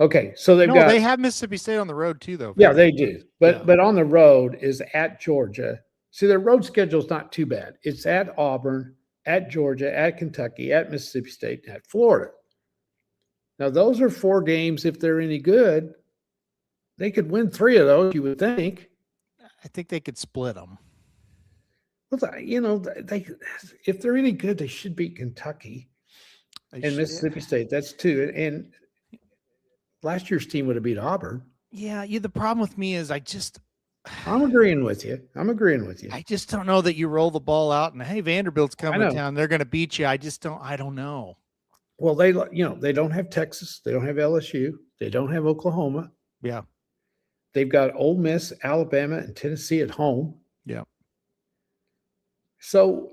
Speaker 3: Okay, so they
Speaker 2: have Mississippi State on the road too, though.
Speaker 3: Yeah, they do. But on the road is at Georgia. See, their road schedule is not too bad. It's at Auburn, at Georgia, at Kentucky, at Mississippi State, and at Florida. Now, those are 4 games. If they're any good, they could win 3 of those, you would think.
Speaker 2: I think they could split them.
Speaker 3: Well, if they're any good, they should beat Kentucky and Mississippi State. That's 2. And last year's team would have beat Auburn.
Speaker 2: Yeah. The problem with me is
Speaker 3: I'm agreeing with you.
Speaker 2: I just don't know that you roll the ball out and, hey, Vanderbilt's coming to town. They're going to beat you. I don't know.
Speaker 3: Well, they don't have Texas. They don't have LSU. They don't have Oklahoma.
Speaker 2: Yeah.
Speaker 3: They've got Ole Miss, Alabama, and Tennessee at home.
Speaker 2: Yeah.
Speaker 3: So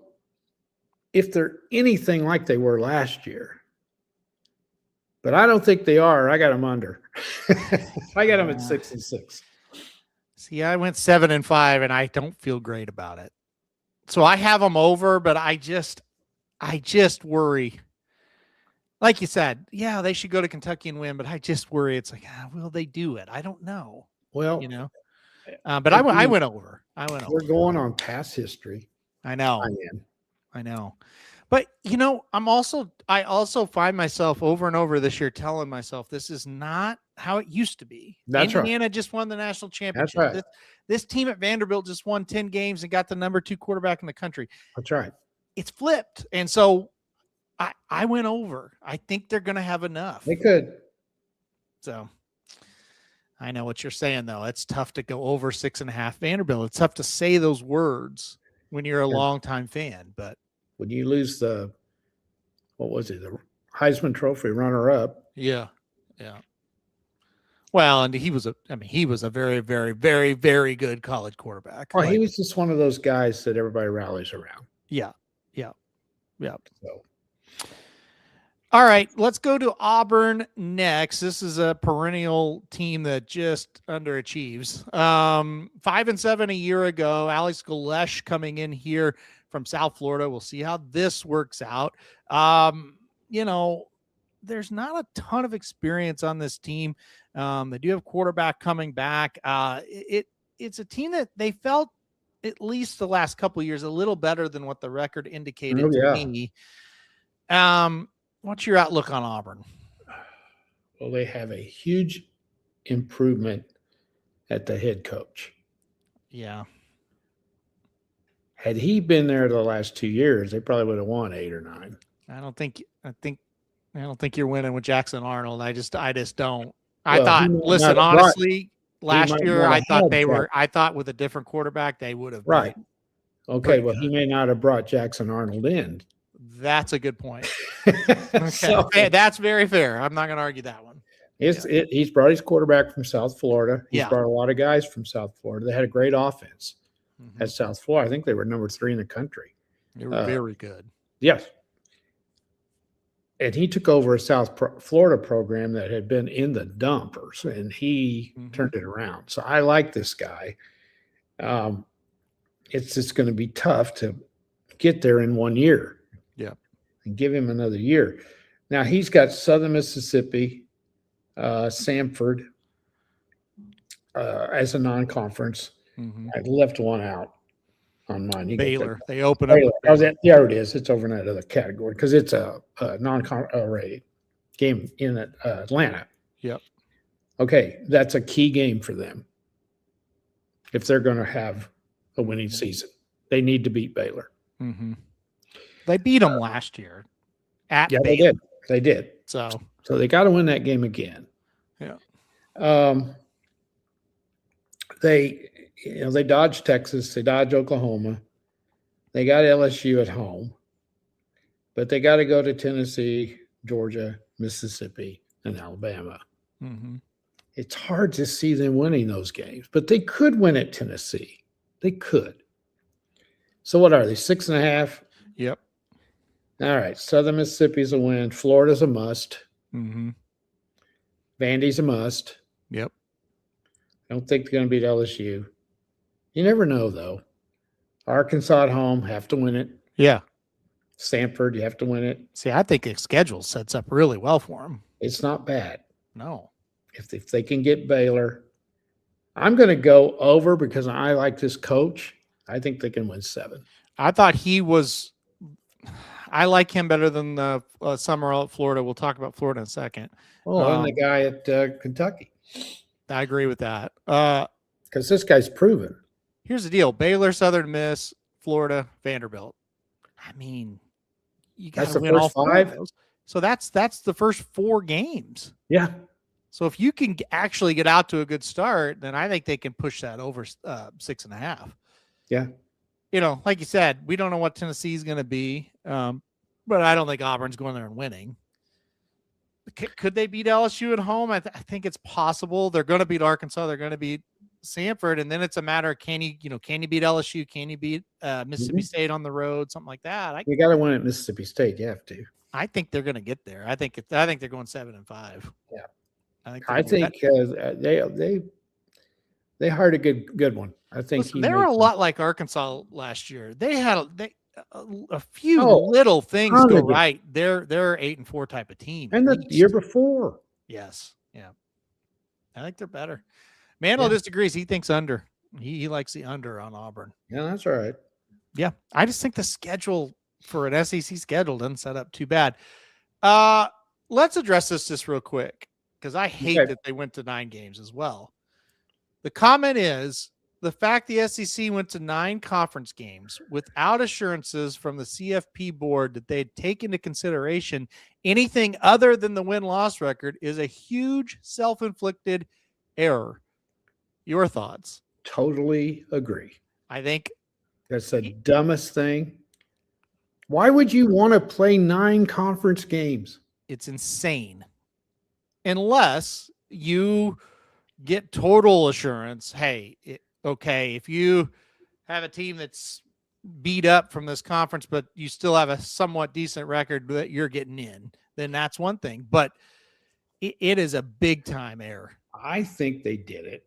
Speaker 3: if they're anything like they were last year, but I don't think they are, I got them under. I got them at 6-6.
Speaker 2: See, I went 7-5, and I don't feel great about it. So I have them over, but I just worry. Like you said, yeah, they should go to Kentucky and win, but I just worry. It's like, will they do it? I don't know.
Speaker 3: Well,
Speaker 2: but I went over.
Speaker 3: We're going on past history.
Speaker 2: I know. But I also find myself over and over this year telling myself this is not how it used to be.
Speaker 3: That's right.
Speaker 2: Indiana just won the national championship.
Speaker 3: That's right.
Speaker 2: This team at Vanderbilt just won 10 games and got the number 2 quarterback in the country.
Speaker 3: That's right.
Speaker 2: It's flipped. And so I went over. I think they're going to have enough.
Speaker 3: They could.
Speaker 2: So I know what you're saying, though. It's tough to go over 6.5 Vanderbilt. It's tough to say those words when you're a longtime fan. But
Speaker 3: when you lose the Heisman Trophy runner-up.
Speaker 2: Yeah. Well, and he was a very, very, very, very good college quarterback.
Speaker 3: Well, he was just one of those guys that everybody rallies around.
Speaker 2: Yeah.
Speaker 3: So.
Speaker 2: All right, let's go to Auburn next. This is a perennial team that just underachieves. 5-7 a year ago. Alex Galesh coming in here from South Florida. We'll see how this works out. There's not a ton of experience on this team. They do have quarterback coming back. It's a team that they felt, at least the last couple of years, a little better than what the record indicated to me. What's your outlook on Auburn?
Speaker 3: Well, they have a huge improvement at the head coach.
Speaker 2: Yeah.
Speaker 3: Had he been there the last 2 years, they probably would have won 8 or 9.
Speaker 2: I don't think you're winning with Jackson Arnold. I just don't. Honestly, last year I thought with a different quarterback they would have
Speaker 3: right. Okay, well, he may not have brought Jackson Arnold in.
Speaker 2: That's a good point. Okay, that's very fair. I'm not going to argue that one.
Speaker 3: He's brought his quarterback from South Florida. He's
Speaker 2: Yeah.
Speaker 3: brought a lot of guys from South Florida. They had a great offense at South Florida. I think they were number 3 in the country.
Speaker 2: They were very good.
Speaker 3: Yes. And he took over a South Florida program that had been in the dumpers, and he turned it around. So I like this guy. It's just going to be tough to get there in 1 year.
Speaker 2: Yeah.
Speaker 3: And give him another year. Now he's got Southern Mississippi, Samford as a non-conference. I left one out on mine.
Speaker 2: Baylor. They open up.
Speaker 3: There it is. It's over in that other category because it's a non-conference game in Atlanta.
Speaker 2: Yep.
Speaker 3: Okay, that's a key game for them. If they're going to have a winning season, they need to beat Baylor.
Speaker 2: They beat them last year at Baylor.
Speaker 3: They did. They did.
Speaker 2: So
Speaker 3: they got to win that game again.
Speaker 2: Yeah.
Speaker 3: They dodged Texas. They dodged Oklahoma. They got LSU at home, but they got to go to Tennessee, Georgia, Mississippi, and Alabama. It's hard to see them winning those games, but they could win at Tennessee. They could. So what are they? 6.5?
Speaker 2: Yep.
Speaker 3: All right. Southern Mississippi's a win. Florida's a must. Vandy's a must.
Speaker 2: Yep.
Speaker 3: I don't think they're going to beat LSU. You never know, though. Arkansas at home, have to win it.
Speaker 2: Yeah.
Speaker 3: Stanford, you have to win it.
Speaker 2: See, I think the schedule sets up really well for them.
Speaker 3: It's not bad.
Speaker 2: No.
Speaker 3: If they can get Baylor, I'm going to go over because I like this coach. I think they can win 7.
Speaker 2: I thought I like him better than the Summerall at Florida. We'll talk about Florida in a second.
Speaker 3: Well, and the guy at Kentucky.
Speaker 2: I agree with that.
Speaker 3: Because this guy's proven.
Speaker 2: Here's the deal. Baylor, Southern Miss, Florida, Vanderbilt. I mean, you got to win all 5 of those. So that's the first 4 games.
Speaker 3: Yeah.
Speaker 2: So if you can actually get out to a good start, then I think they can push that over 6.5.
Speaker 3: Yeah.
Speaker 2: Like you said, we don't know what Tennessee's going to be, but I don't think Auburn's going there and winning. Could they beat LSU at home? I think it's possible. They're going to beat Arkansas. They're going to beat Samford, and then it's a matter of can you beat LSU? Can you beat Mississippi State on the road? Something like that. You
Speaker 3: got to win at Mississippi State. You have to.
Speaker 2: I think they're going to get there. I think they're going 7-5.
Speaker 3: Yeah.
Speaker 2: I think
Speaker 3: they hired a good one. I think
Speaker 2: they were a lot like Arkansas last year. They had a few little things go right. They're 8-4 type of team.
Speaker 3: And the year before.
Speaker 2: Yes. Yeah. I think they're better. Mandel disagrees. He thinks under. He likes the under on Auburn.
Speaker 3: Yeah, that's all right.
Speaker 2: Yeah. I just think the schedule for an SEC schedule doesn't set up too bad. Let's address this just real quick. because I hate
Speaker 3: Okay.
Speaker 2: that they went to 9 games as well. The comment is the fact the SEC went to 9 conference games without assurances from the CFP board that they'd take into consideration anything other than the win-loss record is a huge self-inflicted error. Your thoughts?
Speaker 3: Totally agree.
Speaker 2: I think
Speaker 3: That's the dumbest thing. Why would you want to play 9 conference games?
Speaker 2: it's insane. Unless you get total assurance, hey, okay, if you have a team that's beat up from this conference, but you still have a somewhat decent record that you're getting in, then that's one thing. But it is a big time error.
Speaker 3: I think they did it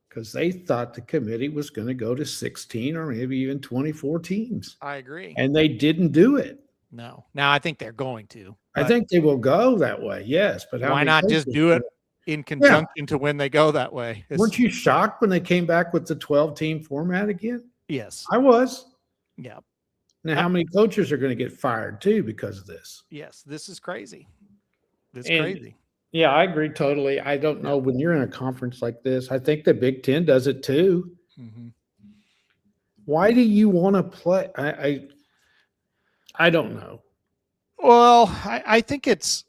Speaker 3: because they thought the committee was going to go to 16 or maybe even 24 teams.
Speaker 2: I agree.
Speaker 3: And they didn't do it.
Speaker 2: No. Now I think they're going to.
Speaker 3: I think they will go that way, yes. But
Speaker 2: why not just do it in conjunction to when they go that way?
Speaker 3: Weren't you shocked when they came back with the 12-team format again?
Speaker 2: Yes.
Speaker 3: I was.
Speaker 2: Yeah.
Speaker 3: Now, how many coaches are going to get fired too because of this?
Speaker 2: Yes, this is crazy. It's crazy.
Speaker 3: Yeah, I agree totally. I don't know when you're in a conference like this. I think the Big Ten does it too.
Speaker 2: Mm-hmm.
Speaker 3: Why do you want to play? I don't know.
Speaker 2: Well, I think it's.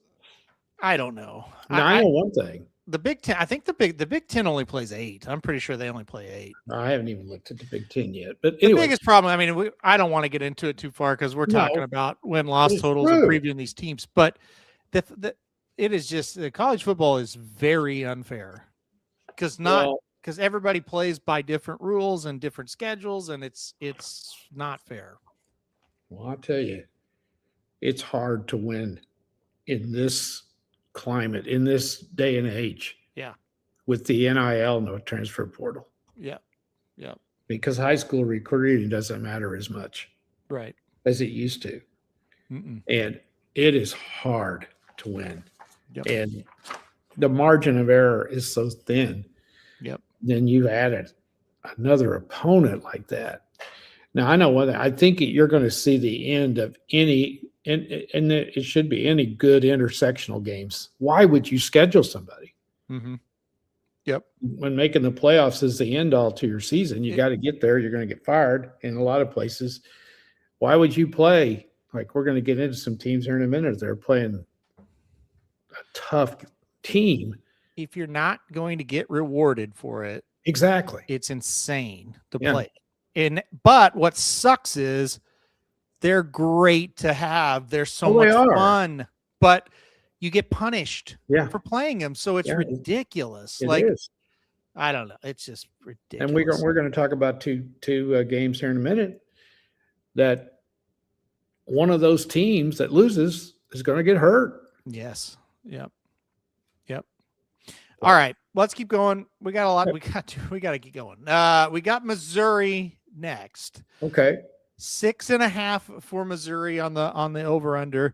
Speaker 2: I don't know.
Speaker 3: I know one thing.
Speaker 2: The Big Ten. I think the Big Ten only plays 8. I'm pretty sure they only play 8.
Speaker 3: I haven't even looked at the Big Ten yet. But anyway.
Speaker 2: The biggest problem. I mean, I don't want to get into it too far because we're talking about win-loss totals and previewing these teams. But it is just the college football is very unfair because everybody plays by different rules and different schedules, and it's not fair.
Speaker 3: Well, I'll tell you, it's hard to win in this climate, in this day and age.
Speaker 2: Yeah.
Speaker 3: With the NIL, no transfer portal.
Speaker 2: Yeah. Yeah.
Speaker 3: Because high school recruiting doesn't matter as much.
Speaker 2: Right.
Speaker 3: As it used to.
Speaker 2: Mm-mm.
Speaker 3: And it is hard to win.
Speaker 2: Yep.
Speaker 3: And the margin of error is so thin.
Speaker 2: Yep.
Speaker 3: Then you've added another opponent like that. Now, I know what I think you're going to see the end of any, and it should be any good intersectional games. Why would you schedule somebody?
Speaker 2: Mm-hmm. Yep.
Speaker 3: When making the playoffs is the end all to your season, you got to get there. You're going to get fired in a lot of places. Why would you play? Like, we're going to get into some teams here in a minute. They're playing a tough team.
Speaker 2: If you're not going to get rewarded for it,
Speaker 3: exactly,
Speaker 2: it's insane to play. But what sucks is they're great to have. They're so much fun, but you get punished for playing them. So it's ridiculous.
Speaker 3: It is.
Speaker 2: I don't know. It's just ridiculous.
Speaker 3: And we're going to talk about two games here in a minute that one of those teams that loses is going to get hurt.
Speaker 2: Yes. Yep. All right, let's keep going. We got a lot. We got to keep going. We got Missouri next.
Speaker 3: Okay.
Speaker 2: 6.5 for Missouri on the over under.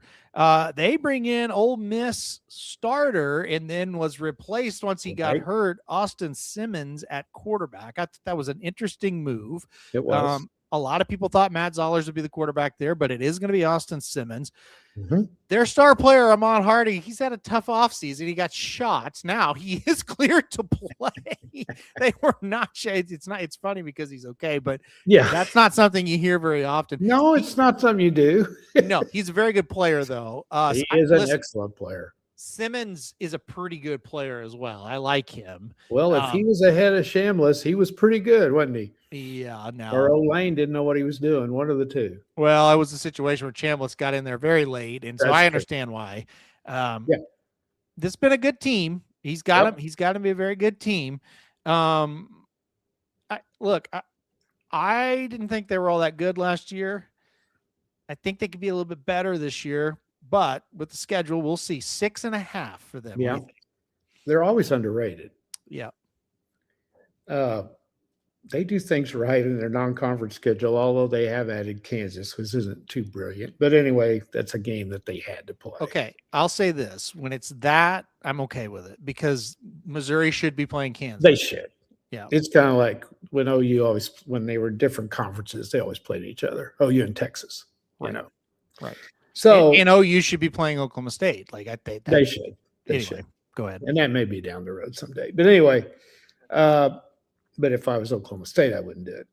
Speaker 2: They bring in Ole Miss starter and then was replaced once he got hurt. Austin Simmons at quarterback. I thought that was an interesting move.
Speaker 3: It was.
Speaker 2: A lot of people thought Matt Zollers would be the quarterback there, but it is going to be Austin Simmons.
Speaker 3: Mm-hmm.
Speaker 2: Their star player, Ahmad Hardy, he's had a tough offseason. He got shots. Now he is cleared to play. They were not shades. It's funny because he's okay, but that's not something you hear very often.
Speaker 3: No, it's not something you do.
Speaker 2: No, he's a very good player, though.
Speaker 3: He is an excellent player.
Speaker 2: Simmons is a pretty good player as well. I like him.
Speaker 3: Well, if he was ahead of Shambliss, he was pretty good, wasn't he?
Speaker 2: Yeah, no.
Speaker 3: Or Lane didn't know what he was doing. One of the two.
Speaker 2: Well, it was a situation where Shambliss got in there very late, and so I understand why. This has been a good team. He's got him. He's got to be a very good team. I didn't think they were all that good last year. I think they could be a little bit better this year. But with the schedule, we'll see 6.5 for them.
Speaker 3: Yeah. They're always underrated.
Speaker 2: Yeah.
Speaker 3: They do things right in their non-conference schedule, although they have added Kansas, which isn't too brilliant. But anyway, that's a game that they had to play.
Speaker 2: Okay. I'll say this. When it's that, I'm okay with it because Missouri should be playing Kansas.
Speaker 3: They should.
Speaker 2: Yeah.
Speaker 3: It's kind of like when OU when they were different conferences, they always played each other. OU and Texas,
Speaker 2: right. Right.
Speaker 3: So
Speaker 2: and OU should be playing Oklahoma State. Like
Speaker 3: they should.
Speaker 2: Anyway. Go ahead.
Speaker 3: And that may be down the road someday. But anyway, but if I was Oklahoma State, I wouldn't do it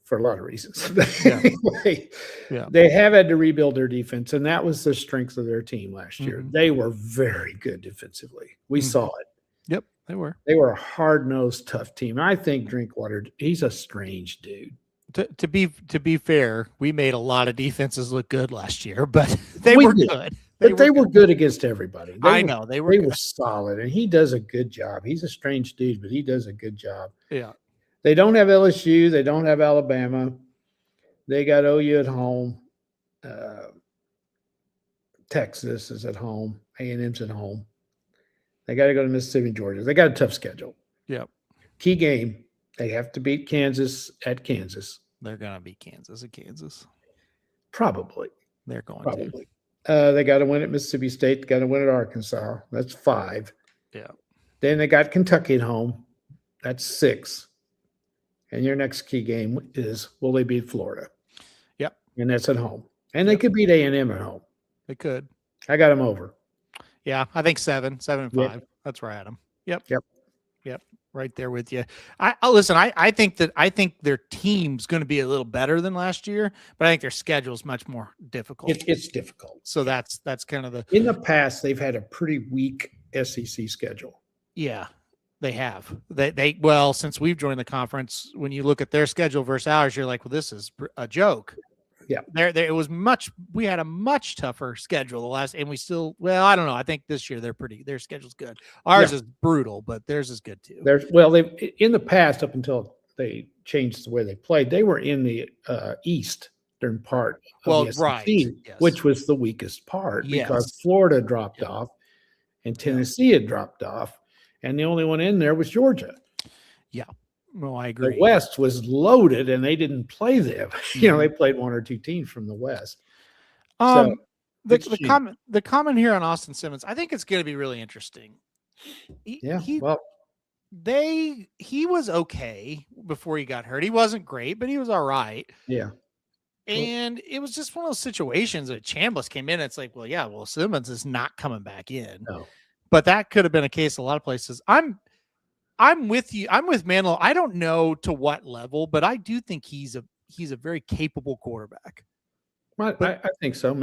Speaker 3: for a lot of reasons.
Speaker 2: Yeah.
Speaker 3: Anyway,
Speaker 2: Yeah.
Speaker 3: they have had to rebuild their defense, and that was the strength of their team last year.
Speaker 2: Mhm.
Speaker 3: They were very good defensively. We
Speaker 2: Mhm.
Speaker 3: saw it.
Speaker 2: Yep, they were.
Speaker 3: They were a hard-nosed, tough team. I think Drinkwater, he's a strange dude.
Speaker 2: To be fair, we made a lot of defenses look good last year, but they
Speaker 3: We
Speaker 2: were
Speaker 3: did.
Speaker 2: good.
Speaker 3: But they were good against everybody.
Speaker 2: I know they were.
Speaker 3: They
Speaker 2: good.
Speaker 3: were solid, and he does a good job. He's a strange dude, but he does a good job.
Speaker 2: Yeah.
Speaker 3: They don't have LSU. They don't have Alabama. They got OU at home. Texas is at home. A&M's at home. They got to go to Mississippi and Georgia. They got a tough schedule.
Speaker 2: Yep.
Speaker 3: Key game. They have to beat Kansas at Kansas.
Speaker 2: They're gonna beat Kansas at Kansas.
Speaker 3: Probably.
Speaker 2: They're going to.
Speaker 3: Probably. They got to win at Mississippi State. Got to win at Arkansas. That's 5.
Speaker 2: Yeah.
Speaker 3: Then they got Kentucky at home. That's 6. And your next key game is, will they beat Florida?
Speaker 2: Yep.
Speaker 3: And that's at home. And they could beat A&M at home.
Speaker 2: They could.
Speaker 3: I got them over.
Speaker 2: Yeah, I think 7 and 5.
Speaker 3: Yeah.
Speaker 2: That's where I had them. Yep.
Speaker 3: Yep.
Speaker 2: Right there with you. I listen. I think their team's going to be a little better than last year, but I think their schedule is much more difficult.
Speaker 3: It's difficult.
Speaker 2: So that's kind of the.
Speaker 3: In the past, they've had a pretty weak SEC schedule.
Speaker 2: Yeah, they have. They well, since we've joined the conference, when you look at their schedule versus ours, you're like, well, this is a joke.
Speaker 3: Yeah.
Speaker 2: There it was we had a much tougher schedule the last, and we still, well, I don't know. I think this year their schedule's good. Ours is brutal, but theirs is good too.
Speaker 3: They in the past, up until they changed the way they played, they were in the eastern part of the SEC,
Speaker 2: right. Yes.
Speaker 3: which was the weakest part because
Speaker 2: Yes.
Speaker 3: Florida dropped off and Tennessee had dropped off, and the only one in there was Georgia.
Speaker 2: Yeah. No, I agree.
Speaker 3: The West was loaded, and they didn't play them. They played 1 or 2 teams from the West.
Speaker 2: The comment here on Austin Simmons, I think it's going to be really interesting. He was okay before he got hurt. He wasn't great, but he was all right.
Speaker 3: Yeah.
Speaker 2: And it was just one of those situations that Chambliss came in. It's like, well, Simmons is not coming back in.
Speaker 3: No.
Speaker 2: But that could have been a case a lot of places. I'm with you. I'm with Manilow. I don't know to what level, but I do think he's a very capable quarterback.
Speaker 3: Well, I think so.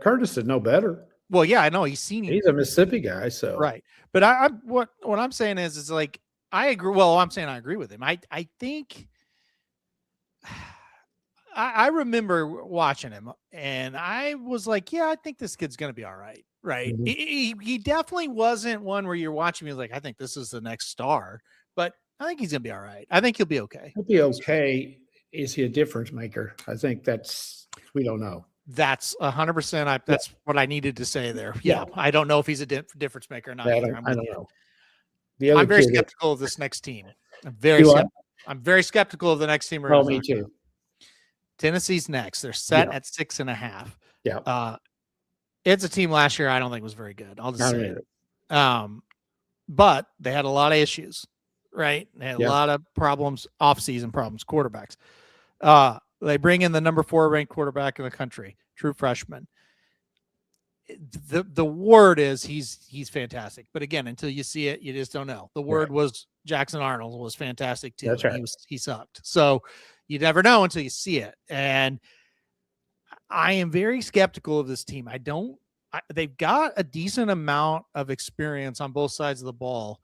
Speaker 3: Curtis is no better.
Speaker 2: Well, yeah, I know he's seen.
Speaker 3: He's a Mississippi guy, so
Speaker 2: right. But what I'm saying is like I agree. Well, I'm saying I agree with him. I think I remember watching him, and I was like, yeah, I think this kid's going to be all right. Right. Mm-hmm. He definitely wasn't one where you're watching me like, I think this is the next star, but I think he's going to be all right. I think he'll be okay.
Speaker 3: He'll be okay. Is he a difference maker? I think we don't know.
Speaker 2: That's 100%. That's what I needed to say there. Yeah. I don't know if he's a difference maker or not.
Speaker 3: I don't know.
Speaker 2: I'm very skeptical of this next team. I'm very skeptical of the next team.
Speaker 3: Oh, me too.
Speaker 2: Tennessee's next. They're set at 6.5.
Speaker 3: Yeah.
Speaker 2: It's a team last year I don't think was very good. I'll just say it. But they had a lot of issues, right? They had a lot of problems, off-season problems, quarterbacks. They bring in the number 4 ranked quarterback in the country, true freshman. The word is he's fantastic. But again, until you see it, you just don't know. The word was Jackson Arnold was fantastic too.
Speaker 3: That's right.
Speaker 2: He sucked. So you never know until you see it. And I am very skeptical of this team. They've got a decent amount of experience on both sides of the ball.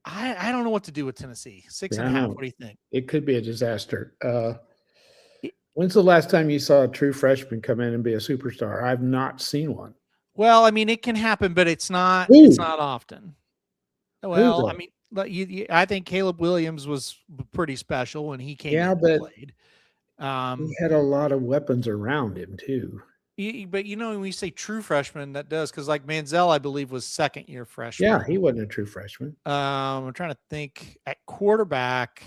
Speaker 2: I don't know what to do with Tennessee. 6.5. What do you think?
Speaker 3: It could be a disaster. When's the last time you saw a true freshman come in and be a superstar? I've not seen one.
Speaker 2: Well, I mean, it can happen, but it's not. It's not often. Well, I mean, I think Caleb Williams was pretty when when he came in and played.
Speaker 3: He had a lot of weapons around him too.
Speaker 2: But when you say true freshman, that does because like Manziel, I believe, was second-year freshman.
Speaker 3: Yeah, he wasn't a true freshman.
Speaker 2: I'm trying to think at quarterback.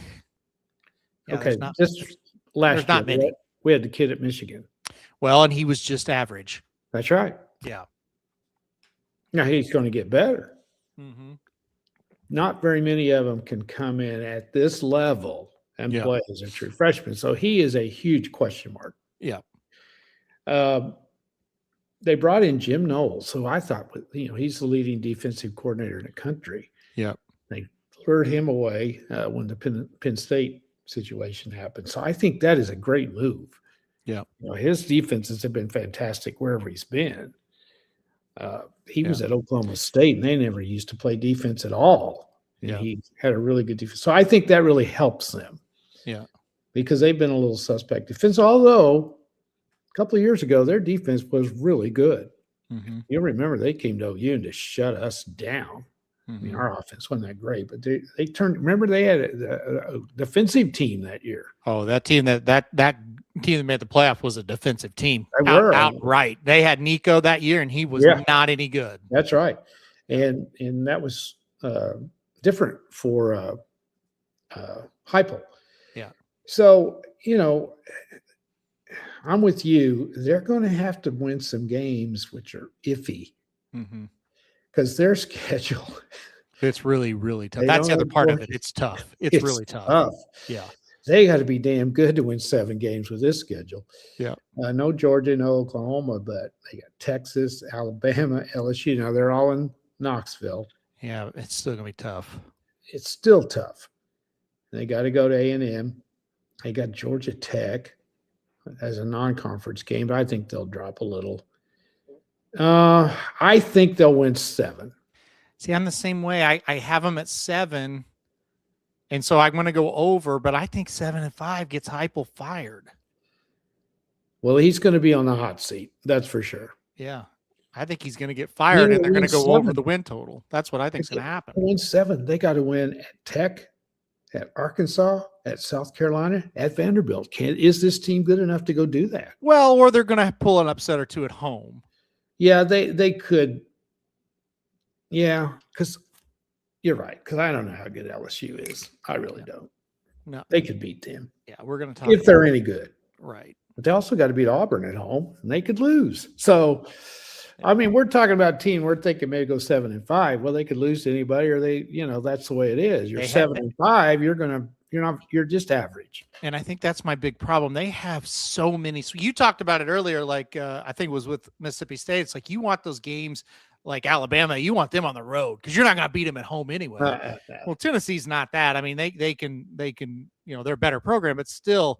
Speaker 2: Yeah,
Speaker 3: okay, just last year,
Speaker 2: many.
Speaker 3: We had the kid at Michigan.
Speaker 2: Well, and he was just average.
Speaker 3: That's right.
Speaker 2: Yeah.
Speaker 3: Now he's going to get better.
Speaker 2: Mm-hmm.
Speaker 3: Not very many of them can come in at this level and play as a true freshman. So he is a huge question mark.
Speaker 2: Yeah.
Speaker 3: they brought in Jim Knowles, who I thought, he's the leading defensive coordinator in the country.
Speaker 2: Yep.
Speaker 3: They lured him away when the Penn State situation happened. So I think that is a great move.
Speaker 2: Yeah.
Speaker 3: His defenses have been fantastic wherever he's been. He was at Oklahoma State, and they never used to play defense at all. And he had a really good defense. So I think that really helps them.
Speaker 2: Yeah.
Speaker 3: Because they've been a little suspect defense, although a couple of years ago, their defense was really good.
Speaker 2: Mm-hmm.
Speaker 3: You remember they came to OU and to shut us down.
Speaker 2: Mm-hmm.
Speaker 3: I mean, our offense wasn't that great, but they turned. Remember, they had a defensive team that year.
Speaker 2: Oh, that team that team that made the playoff was a defensive team.
Speaker 3: They were
Speaker 2: outright. They had Nico that year, and he was not any good.
Speaker 3: That's right, and that was different for Heupel.
Speaker 2: Yeah.
Speaker 3: So I'm with you. They're going to have to win some games which are iffy.
Speaker 2: Mm-hmm.
Speaker 3: Because their schedule,
Speaker 2: it's really, really tough. That's the other part of it. It's tough. It's really tough. Yeah.
Speaker 3: They got to be damn good to win 7 games with this schedule.
Speaker 2: Yeah.
Speaker 3: No Georgia, no Oklahoma, but they got Texas, Alabama, LSU. Now they're all in Knoxville.
Speaker 2: Yeah, it's still going to be tough.
Speaker 3: It's still tough. They got to go to A&M. They got Georgia Tech as a non-conference game, but I think they'll drop a little. I think they'll win 7.
Speaker 2: See, I'm the same way. I have them at 7, and so I'm going to go over. But I think 7-5 gets Heupel fired.
Speaker 3: Well, he's going to be on the hot seat. That's for sure.
Speaker 2: Yeah, I think he's going to get fired, and they're going to go over the win total. That's what I think is going to happen.
Speaker 3: Win 7. They got to win at Tech, at Arkansas, at South Carolina, at Vanderbilt. Is this team good enough to go do that?
Speaker 2: Well, or they're going to pull an upset or two at home.
Speaker 3: Yeah, they could. Yeah, because you're right. Because I don't know how good LSU is. I really don't.
Speaker 2: No,
Speaker 3: they could beat them.
Speaker 2: Yeah, we're going to talk
Speaker 3: if they're any good.
Speaker 2: Right.
Speaker 3: But they also got to beat Auburn at home, and they could lose. So, I mean, we're talking about a team. We're thinking maybe go 7-5. Well, they could lose to anybody, or that's the way it is. You're 7-5. You're just average.
Speaker 2: And I think that's my big problem. They have so many. So you talked about it earlier, like I think it was with Mississippi State. It's like you want those games like Alabama, you want them on the road because you're not going to beat them at home anyway. Well, Tennessee's not that. I mean, they can, they're a better program, but still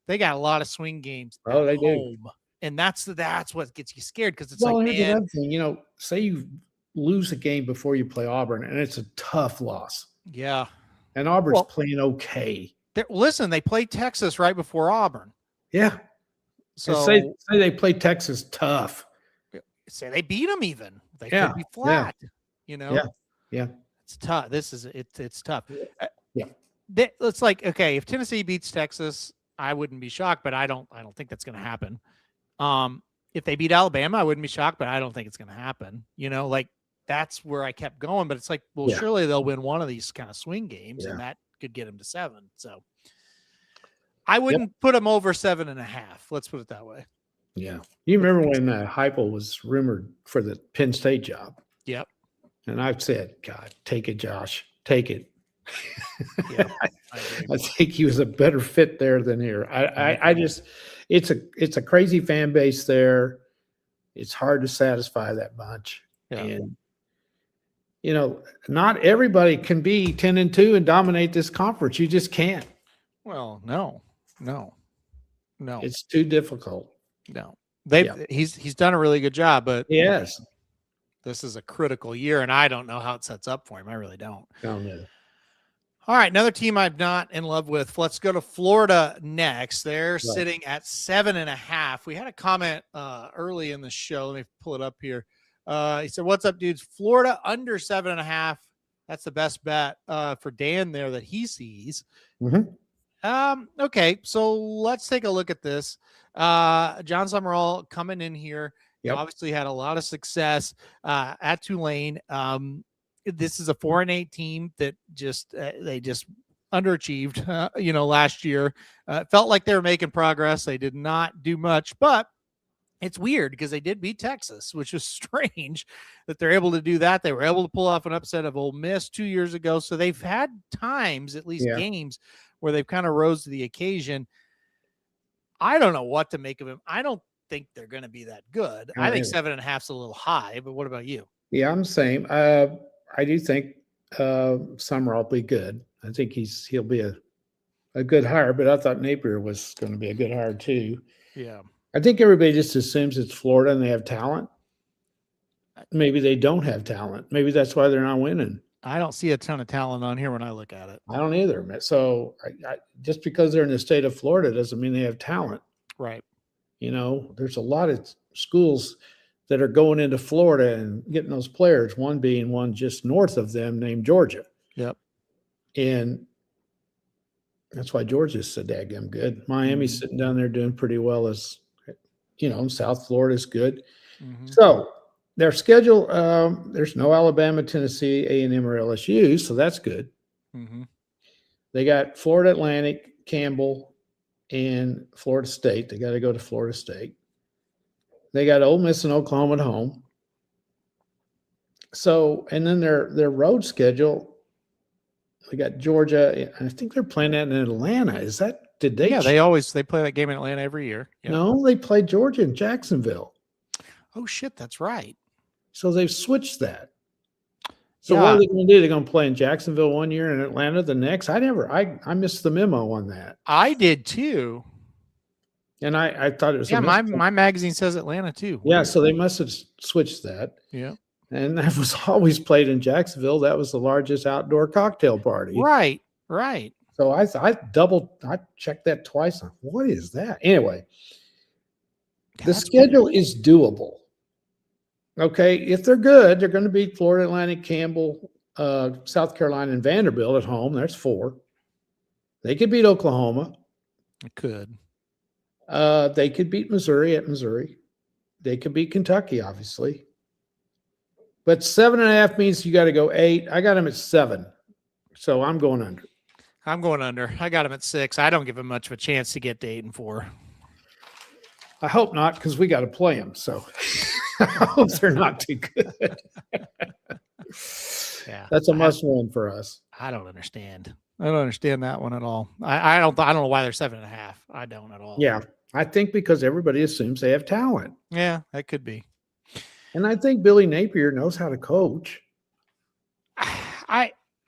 Speaker 2: they got a lot of swing games at
Speaker 3: they
Speaker 2: home.
Speaker 3: do.
Speaker 2: And that's what gets you scared because it's
Speaker 3: here's another thing. Say you lose a game before you play Auburn, and it's a tough loss.
Speaker 2: Yeah.
Speaker 3: And Auburn's playing okay.
Speaker 2: Listen, they played Texas right before Auburn.
Speaker 3: Yeah. So say they play Texas tough.
Speaker 2: Say they beat them even. They could be flat.
Speaker 3: Yeah.
Speaker 2: It's tough. It's tough.
Speaker 3: Yeah.
Speaker 2: It's like, okay, if Tennessee beats Texas, I wouldn't be shocked, but I don't think that's going to happen. If they beat Alabama, I wouldn't be shocked, but I don't think it's going to happen. That's where I kept going, but it's like, well, surely they'll win one of these kind of swing games, and that could get them to 7. So I wouldn't put them over 7.5. Let's put it that way.
Speaker 3: Yeah. You remember when Heupel was rumored for the Penn State job?
Speaker 2: Yep.
Speaker 3: And I've said, God, take it, Josh. Take it.
Speaker 2: Yeah,
Speaker 3: I think he was a better fit there than here. I just it's a crazy fan base there. It's hard to satisfy that bunch.
Speaker 2: Yeah.
Speaker 3: And not everybody can be 10-2 and dominate this conference. You just can't.
Speaker 2: Well, no.
Speaker 3: It's too difficult.
Speaker 2: No. He's done a really good job, but
Speaker 3: yes,
Speaker 2: this is a critical year, and I don't know how it sets up for him. I really don't.
Speaker 3: Oh, no.
Speaker 2: All right, another team I'm not in love with. Let's go to Florida next. They're sitting at 7.5. We had a comment early in the show. Let me pull it up here. He said, "What's up, dudes? Florida under 7.5. That's the best bet for Dan there that he sees."
Speaker 3: Mm-hmm.
Speaker 2: Okay, so let's take a look at this. John Summerall coming in here. He obviously had a lot of success at Tulane. This is a 4-8 team that they just underachieved, last year. Felt like they were making progress. They did not do much, but it's weird because they did beat Texas, which is strange that they're able to do that. They were able to pull off an upset of Ole Miss 2 years ago. So they've had times, at least games, where they've kind of rose to the occasion. I don't know what to make of him. I don't think they're going to be that good.
Speaker 3: I
Speaker 2: I think
Speaker 3: don't
Speaker 2: 7.5 is a little high, but what about you?
Speaker 3: Yeah, I'm the same. I do think Summer will be good. I think he'll be a good hire, but I thought Napier was going to be a good hire too.
Speaker 2: Yeah.
Speaker 3: I think everybody just assumes it's Florida and they have talent. Maybe they don't have talent. Maybe that's why they're not winning.
Speaker 2: I don't see a ton of talent on here when I look at it.
Speaker 3: I don't either. So just because they're in the state of Florida doesn't mean they have talent.
Speaker 2: Right.
Speaker 3: There's a lot of schools that are going into Florida and getting those players, one being one just north of them named Georgia.
Speaker 2: Yep.
Speaker 3: And that's why Georgia's so daggum good. Miami's sitting down there doing pretty well South Florida's good.
Speaker 2: Mm-hmm.
Speaker 3: So their schedule, there's no Alabama, Tennessee, A&M, or LSU, so that's good.
Speaker 2: Mm-hmm.
Speaker 3: They got Florida Atlantic, Campbell, and Florida State. They got to go to Florida State. They got Ole Miss and Oklahoma at home. So, and then their road schedule, they got Georgia. I think they're playing that in Atlanta. Did they?
Speaker 2: Yeah, they play that game in Atlanta every year. Yep.
Speaker 3: No, they played Georgia in Jacksonville.
Speaker 2: Oh shit, that's right.
Speaker 3: So they've switched that. So what are they going to do? They're going to play in Jacksonville one year and Atlanta the next. I missed the memo on that.
Speaker 2: I did too.
Speaker 3: And I thought it was
Speaker 2: my magazine says Atlanta too.
Speaker 3: Yeah, so they must have switched that.
Speaker 2: Yeah.
Speaker 3: And that was always played in Jacksonville. That was the largest outdoor cocktail party.
Speaker 2: Right.
Speaker 3: So I checked that twice. What is that? Anyway, the schedule is doable. Okay, if they're good, they're going to beat Florida Atlantic, Campbell, South Carolina, and Vanderbilt at home. There's 4. They could beat Oklahoma.
Speaker 2: It could.
Speaker 3: They could beat Missouri at Missouri. They could beat Kentucky, obviously. But 7.5 means you got to go 8. I got them at 7. So I'm going under.
Speaker 2: I got them at 6. I don't give them much of a chance to get to 8 and 4.
Speaker 3: I hope not, because we got to play them. So I hope they're not too good.
Speaker 2: Yeah,
Speaker 3: that's a must win for us.
Speaker 2: I don't understand. I don't understand that one at all. I don't know why they're 7.5. I don't at all.
Speaker 3: Yeah, I think because everybody assumes they have talent.
Speaker 2: Yeah, that could be.
Speaker 3: And I think Billy Napier knows how to coach.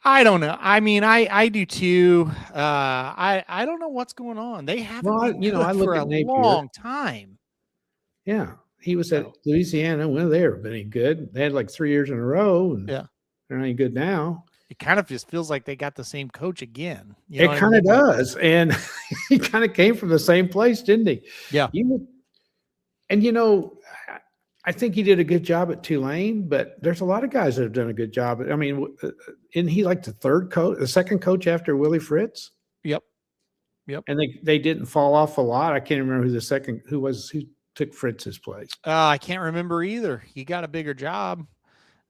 Speaker 2: I don't know. I mean, I do too. I don't know what's going on. They haven't been good for a long time.
Speaker 3: Yeah. He was at Louisiana. Well, they haven't been any good. They had like 3 years in a row, and they're not any good now.
Speaker 2: It kind of just feels like they got the same coach again.
Speaker 3: It kind of does. And he kind of came from the same place, didn't he?
Speaker 2: Yeah.
Speaker 3: I think he did a good job at Tulane, but there's a lot of guys that have done a good job. I mean, isn't he like the second coach after Willie Fritz?
Speaker 2: Yep.
Speaker 3: And they didn't fall off a lot. I can't remember who took Fritz's place.
Speaker 2: I can't remember either. He got a bigger job.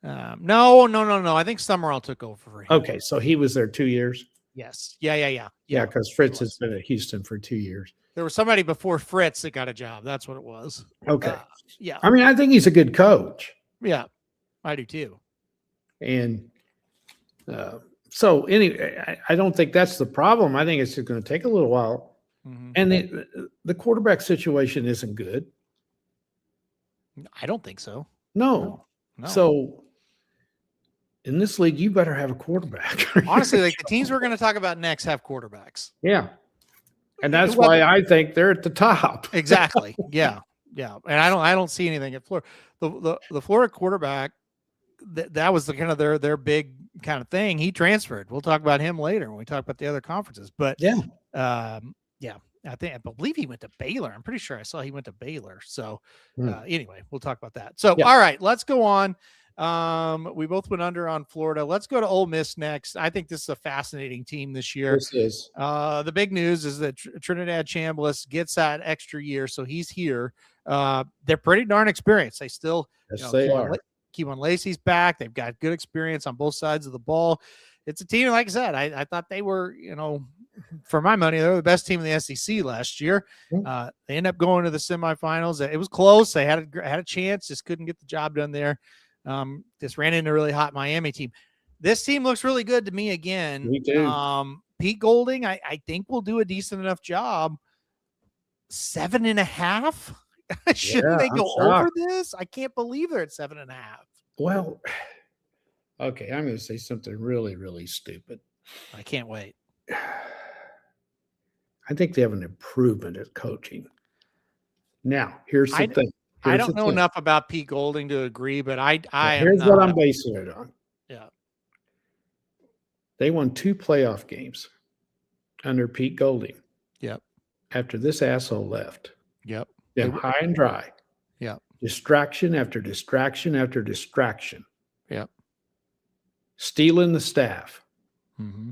Speaker 2: No. I think Summerall took over for him.
Speaker 3: Okay, so he was there 2 years.
Speaker 2: Yes. Yeah.
Speaker 3: Yeah, because Fritz has been at Houston for 2 years.
Speaker 2: There was somebody before Fritz that got a job. That's what it was.
Speaker 3: Okay.
Speaker 2: Yeah.
Speaker 3: I mean, I think he's a good coach.
Speaker 2: Yeah, I do too.
Speaker 3: And so anyway, I don't think that's the problem. I think it's just going to take a little while. Mm-hmm. And the quarterback situation isn't good.
Speaker 2: I don't think so.
Speaker 3: No. So in this league, you better have a quarterback.
Speaker 2: Honestly, like the teams we're going to talk about next have quarterbacks.
Speaker 3: Yeah. And that's why I think they're at the top.
Speaker 2: Exactly. Yeah. And I don't see anything at Florida. The Florida quarterback, that was the kind of their big kind of thing. He transferred. We'll talk about him later when we talk about the other conferences. But I believe he went to Baylor. I'm pretty sure I saw he went to Baylor. So anyway, we'll talk about that. So all right, let's go on. We both went under on Florida. Let's go to Ole Miss next. I think this is a fascinating team this year.
Speaker 3: This is.
Speaker 2: The big news is that Trinidad Chambliss gets that extra year, so he's here. They're pretty darn experienced. They still,
Speaker 3: they are.
Speaker 2: Keewan Lacey's back. They've got good experience on both sides of the ball. It's a team, like I said, I thought they were, for my money, they were the best team in the SEC last year. They end up going to the semifinals. It was close. They had a chance, just couldn't get the job done there. Just ran into a really hot Miami team. This team looks really good to me again.
Speaker 3: Me too.
Speaker 2: Pete Golding, I think will do a decent enough job. 7.5 Shouldn't they
Speaker 3: I'm
Speaker 2: go over
Speaker 3: shocked.
Speaker 2: this? I can't believe they're at 7.5.
Speaker 3: Well, okay, I'm going to say something really, really stupid.
Speaker 2: I can't wait.
Speaker 3: I think they have an improvement at coaching. Now, here's the thing.
Speaker 2: I don't know enough about Pete Golding to agree, but I am
Speaker 3: Here's
Speaker 2: not.
Speaker 3: what I'm basing it on.
Speaker 2: Yeah.
Speaker 3: They won 2 playoff games under Pete Golding.
Speaker 2: Yep.
Speaker 3: After this asshole left.
Speaker 2: Yep.
Speaker 3: Them high and dry.
Speaker 2: Yep.
Speaker 3: Distraction after distraction after distraction.
Speaker 2: Yep.
Speaker 3: Stealing the staff.
Speaker 2: Mm-hmm.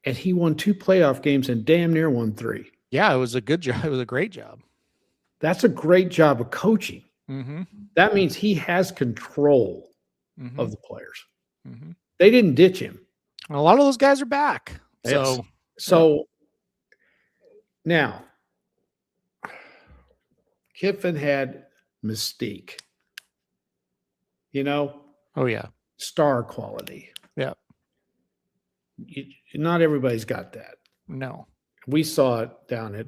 Speaker 3: And he won 2 playoff games and damn near won 3.
Speaker 2: Yeah, it was a good job. It was a great job.
Speaker 3: That's a great job of coaching.
Speaker 2: Mm-hmm.
Speaker 3: That means he has control
Speaker 2: Mm-hmm.
Speaker 3: of the players.
Speaker 2: Mm-hmm.
Speaker 3: They didn't ditch him.
Speaker 2: A lot of those guys are back.
Speaker 3: Yes.
Speaker 2: So
Speaker 3: Now, Kiffin had mystique.
Speaker 2: Oh yeah.
Speaker 3: Star quality.
Speaker 2: Yeah.
Speaker 3: Not everybody's got that.
Speaker 2: No.
Speaker 3: We saw it down at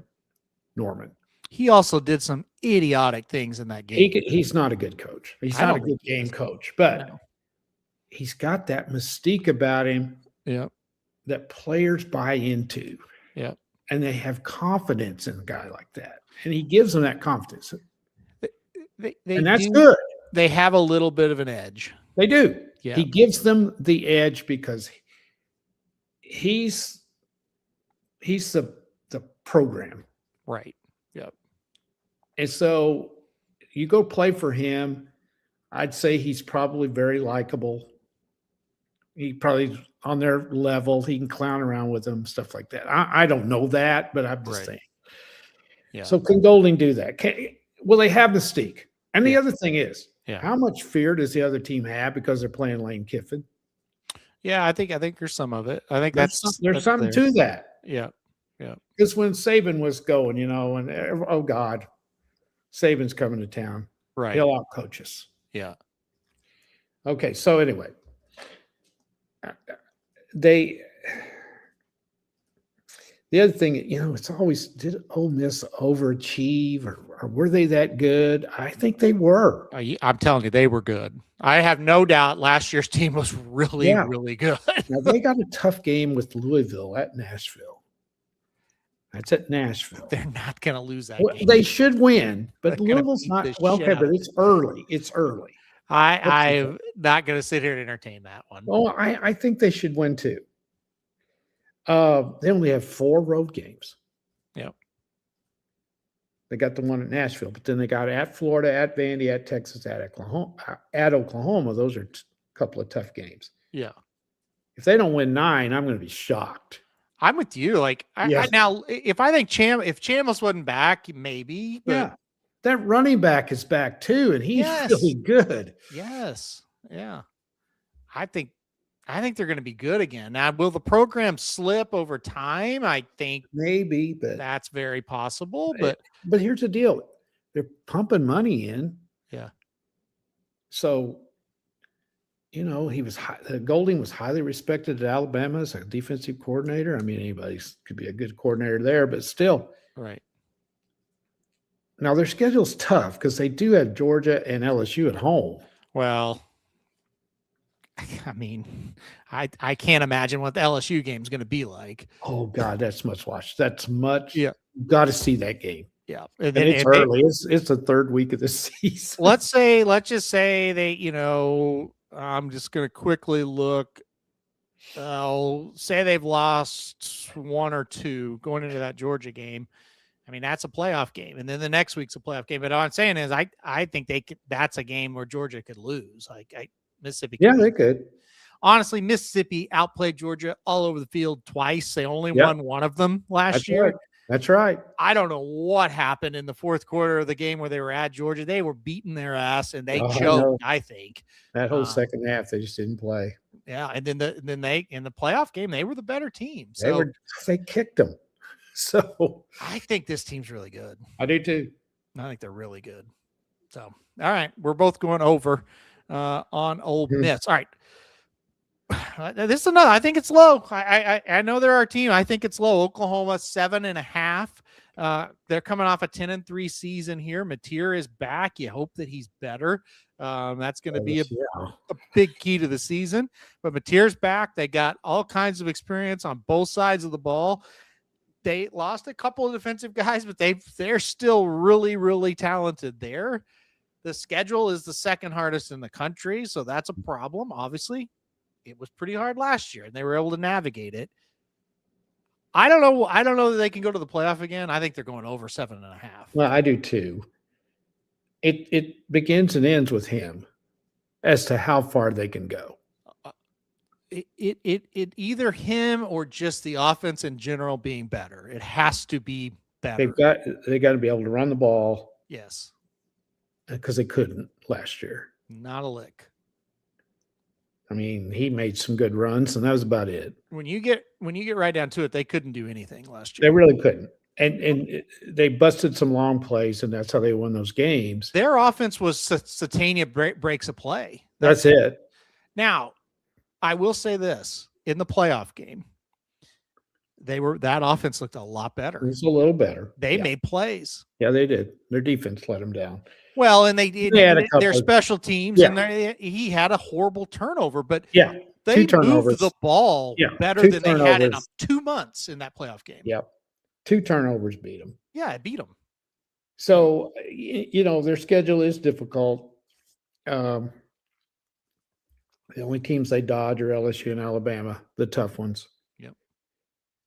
Speaker 3: Norman.
Speaker 2: He also did some idiotic things in that game.
Speaker 3: He's not a good coach. He's not a good game coach, but he's got that mystique about him that players buy into.
Speaker 2: Yeah.
Speaker 3: And they have confidence in a guy like that. And he gives them that confidence. And that's good.
Speaker 2: They have a little bit of an edge.
Speaker 3: They do.
Speaker 2: Yeah.
Speaker 3: He gives them the edge because he's the program.
Speaker 2: Right. Yep.
Speaker 3: And so you go play for him. I'd say he's probably very likable. He probably on their level. He can clown around with them, stuff like that. I don't know that, but I'm just saying.
Speaker 2: Yeah.
Speaker 3: So can Golding do that? Will they have mystique? And the other thing is, how much fear does the other team have because they're playing Lane Kiffin?
Speaker 2: Yeah, I think there's some of it. I think
Speaker 3: there's something to that.
Speaker 2: Yeah. Yeah.
Speaker 3: Because when Saban was going, and oh God, Saban's coming to town.
Speaker 2: Right.
Speaker 3: He'll outcoach us.
Speaker 2: Yeah.
Speaker 3: Okay. So anyway, the other thing, it's always, did Ole Miss overachieve or were they that good? I think they were.
Speaker 2: I'm telling you, they were good. I have no doubt last year's team was really, really good.
Speaker 3: Now, they got a tough game with Louisville at Nashville. That's at Nashville.
Speaker 2: They're not going to lose that game.
Speaker 3: They should win, but
Speaker 2: They're
Speaker 3: Louisville's not. Well, okay, but it's early. It's early.
Speaker 2: I'm not going to sit here and entertain that one.
Speaker 3: Oh, I think they should win too. They only have 4 road games.
Speaker 2: Yep.
Speaker 3: They got the one at Nashville, but then they got at Florida, at Vandy, at Texas, at Oklahoma. Those are a couple of tough games.
Speaker 2: Yeah.
Speaker 3: If they don't win 9, I'm going to be shocked.
Speaker 2: I'm with you. Like now, if I think if Chambliss wasn't back, maybe. But
Speaker 3: that running back is back too, and he's really good.
Speaker 2: Yes. Yeah. I think they're going to be good again. Now, will the program slip over time? I think
Speaker 3: maybe, but
Speaker 2: that's very possible. But
Speaker 3: here's the deal: they're pumping money in.
Speaker 2: Yeah.
Speaker 3: So, Golding was highly respected at Alabama as a defensive coordinator. I mean, anybody could be a good coordinator there, but still,
Speaker 2: right.
Speaker 3: Now their schedule's tough because they do have Georgia and LSU at home.
Speaker 2: Well, I mean, I can't imagine what the LSU game is going to be like.
Speaker 3: Oh God, that's much watch. That's much.
Speaker 2: Yeah,
Speaker 3: you got to see that game.
Speaker 2: Yeah,
Speaker 3: and it's early. It's the 3rd week of the season.
Speaker 2: Let's just say they, I'm just going to quickly look. I'll say they've lost 1 or 2 going into that Georgia game. I mean, that's a playoff game, and then the next week's a playoff game. But all I'm saying is, I think that's a game where Georgia could lose. Mississippi.
Speaker 3: Yeah, they could.
Speaker 2: Honestly, Mississippi outplayed Georgia all over the field twice. They only won one of them last year.
Speaker 3: Right. That's right.
Speaker 2: I don't know what happened in the 4th quarter of the game where they were at Georgia. They were beating their ass, and they choked. I think
Speaker 3: that whole second half they just didn't play.
Speaker 2: Yeah, and then they in the playoff game they were the better team. So
Speaker 3: they kicked them. So
Speaker 2: I think this team's really good.
Speaker 3: I do too.
Speaker 2: I think they're really good. So all right, we're both going over on Ole Miss. All right. This is another. I think it's low. I know they're our team. I think it's low. Oklahoma 7.5. They're coming off a 10-3 season here. Mateer is back. You hope that he's better. That's going to be a big key to the season. But Mateer's back. They got all kinds of experience on both sides of the ball. They lost a couple of defensive guys, but they're still really, really talented there. The schedule is the second hardest in the country, so that's a problem. Obviously, it was pretty hard last year, and they were able to navigate it. I don't know that they can go to the playoff again. I think they're going over 7.5.
Speaker 3: Well, I do too. It begins and ends with him as to how far they can go.
Speaker 2: It either him or just the offense in general being better. It has to be better.
Speaker 3: They got to be able to run the ball.
Speaker 2: Yes.
Speaker 3: Because they couldn't last year.
Speaker 2: Not a lick.
Speaker 3: I mean, he made some good runs, and that was about it.
Speaker 2: When you get right down to it, they couldn't do anything last year.
Speaker 3: They really couldn't. And they busted some long plays, and that's how they won those games.
Speaker 2: Their offense was Satania breaks a play.
Speaker 3: That's it.
Speaker 2: Now, I will say this. In the playoff game, that offense looked a lot better.
Speaker 3: It was a little better.
Speaker 2: They made plays.
Speaker 3: Yeah, they did. Their defense let them down.
Speaker 2: Well, and they had their special teams, and he had a horrible turnover, but they moved the ball better than they had in 2 months in that playoff game.
Speaker 3: Yep. 2 turnovers beat them.
Speaker 2: Yeah, it beat them.
Speaker 3: So, their schedule is difficult. The only teams they dodge are LSU and Alabama, the tough ones.
Speaker 2: Yep.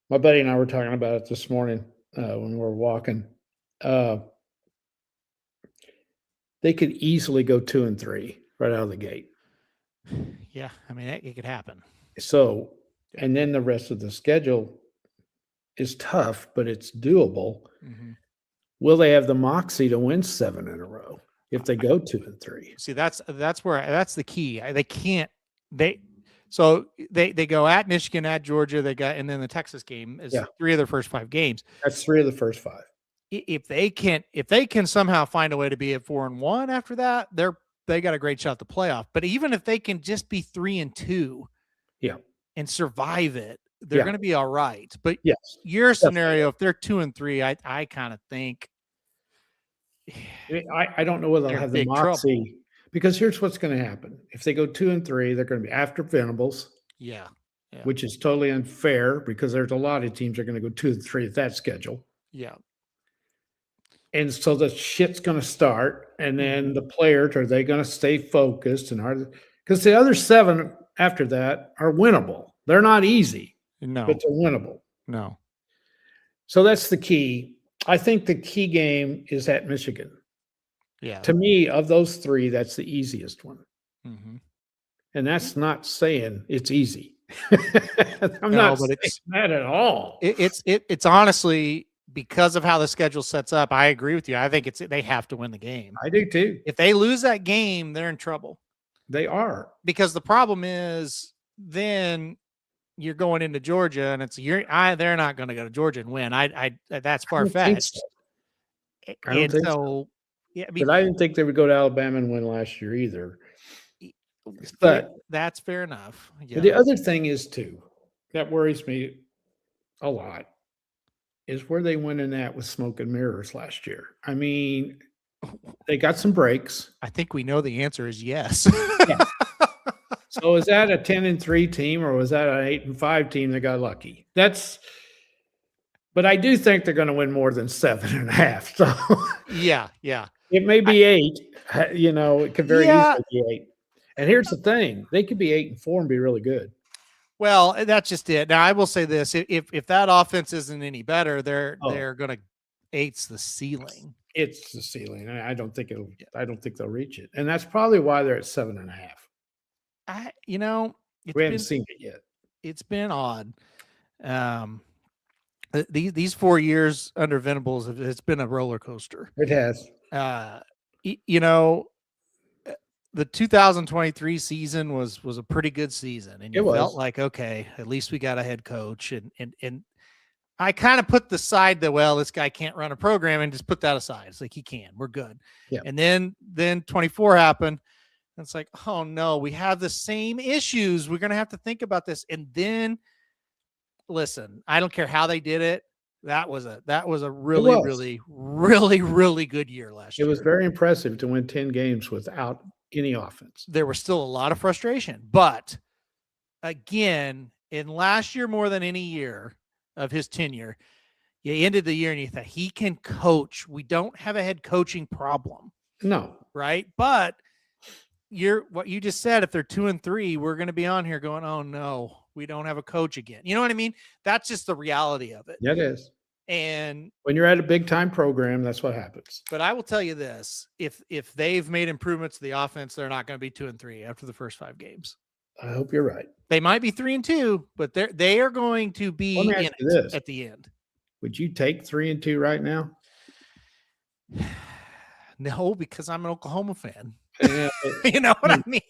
Speaker 3: My buddy and I were talking about it this morning when we were walking. They could easily go 2-3 right out of the gate.
Speaker 2: Yeah, I mean, it could happen.
Speaker 3: So, and then the rest of the schedule is tough, but it's doable. Mm-hmm. Will they have the moxie to win 7 in a row if they go 2-3?
Speaker 2: See, that's the key. They can't. So they go at Michigan, at Georgia. And then the Texas game is 3 of their first 5 games.
Speaker 3: That's 3 of the first 5.
Speaker 2: If they can somehow find a way to be at 4-1 after that, they got a great shot at the playoff. But even if they can just be 3-2, and survive it, they're going to be all right. But your scenario, if they're 2-3, I kind of think.
Speaker 3: I don't know whether they'll have the moxie trouble. Because here's what's going to happen: if they go 2-3, they're going to be after Venables.
Speaker 2: Yeah.
Speaker 3: Which is totally unfair because there's a lot of teams that are going to go 2-3 at that schedule.
Speaker 2: Yeah.
Speaker 3: And so the shit's going to start, and then the players, are they going to stay focused? Because the other 7 after that are winnable. They're not easy, but they're winnable.
Speaker 2: No.
Speaker 3: So that's the key. I think the key game is at Michigan.
Speaker 2: Yeah.
Speaker 3: To me, of those 3, that's the easiest one.
Speaker 2: Mm-hmm.
Speaker 3: And that's not saying it's easy. I'm not saying that at all.
Speaker 2: It's honestly, because of how the schedule sets up, I agree with you. I think they have to win the game.
Speaker 3: I do too.
Speaker 2: If they lose that game, they're in trouble.
Speaker 3: They are.
Speaker 2: Because the problem is then you're going into Georgia and they're not going to go to Georgia and win. That's far-fetched.
Speaker 3: I don't think so. Yeah, but I didn't think they would go to Alabama and win last year either. But
Speaker 2: that's fair enough. Yeah.
Speaker 3: But the other thing is too, that worries me a lot, is where they went in that with smoke and mirrors last year. I mean, they got some breaks.
Speaker 2: I think we know the answer is yes.
Speaker 3: So is that a 10-3 team, or was that an 8-5 team that got lucky? But I do think they're going to win more than 7.5. So
Speaker 2: yeah.
Speaker 3: It may be 8. It could very easily be 8. And here's the thing: they could be 8-4 and be really good.
Speaker 2: Well, that's just it. Now, I will say this: if that offense isn't any better, they're going to 8's the ceiling.
Speaker 3: It's the ceiling. I don't think I don't think they'll reach it, and that's probably why they're at 7.5. We haven't seen it yet.
Speaker 2: It's been odd. These 4 years under Venables, it's been a roller coaster.
Speaker 3: It has.
Speaker 2: The 2023 season was a pretty good season, and you felt like, okay, at least we got a head coach, and I kind of put the side that, well, this guy can't run a program, and just put that aside. It's like, he can, we're good. Yeah. And then 24 happened. And it's like, oh no, we have the same issues. We're going to have to think about this. And then listen, I don't care how they did it. That was a really,
Speaker 3: was.
Speaker 2: really, really, really good year last
Speaker 3: It
Speaker 2: year.
Speaker 3: was very impressive to win 10 games without any offense.
Speaker 2: There was still a lot of frustration, but again, in last year more than any year of his tenure, you ended the year and you thought he can coach. We don't have a head coaching problem,
Speaker 3: No.
Speaker 2: right? But what you just said, if they're 2-3, we're going to be on here going, oh no, we don't have a coach again. You know what I mean? That's just the reality of it.
Speaker 3: That is.
Speaker 2: And
Speaker 3: when you're at a big time program, that's what happens.
Speaker 2: But I will tell you this: if they've made improvements to the offense, they're not going to be 2-3 after the first 5 games.
Speaker 3: I hope you're right.
Speaker 2: They might be 3-2, but they are going to be in it at the end.
Speaker 3: Would you take 3-2 right now?
Speaker 2: No, because I'm an Oklahoma fan.
Speaker 3: Yeah,
Speaker 2: you know what I mean?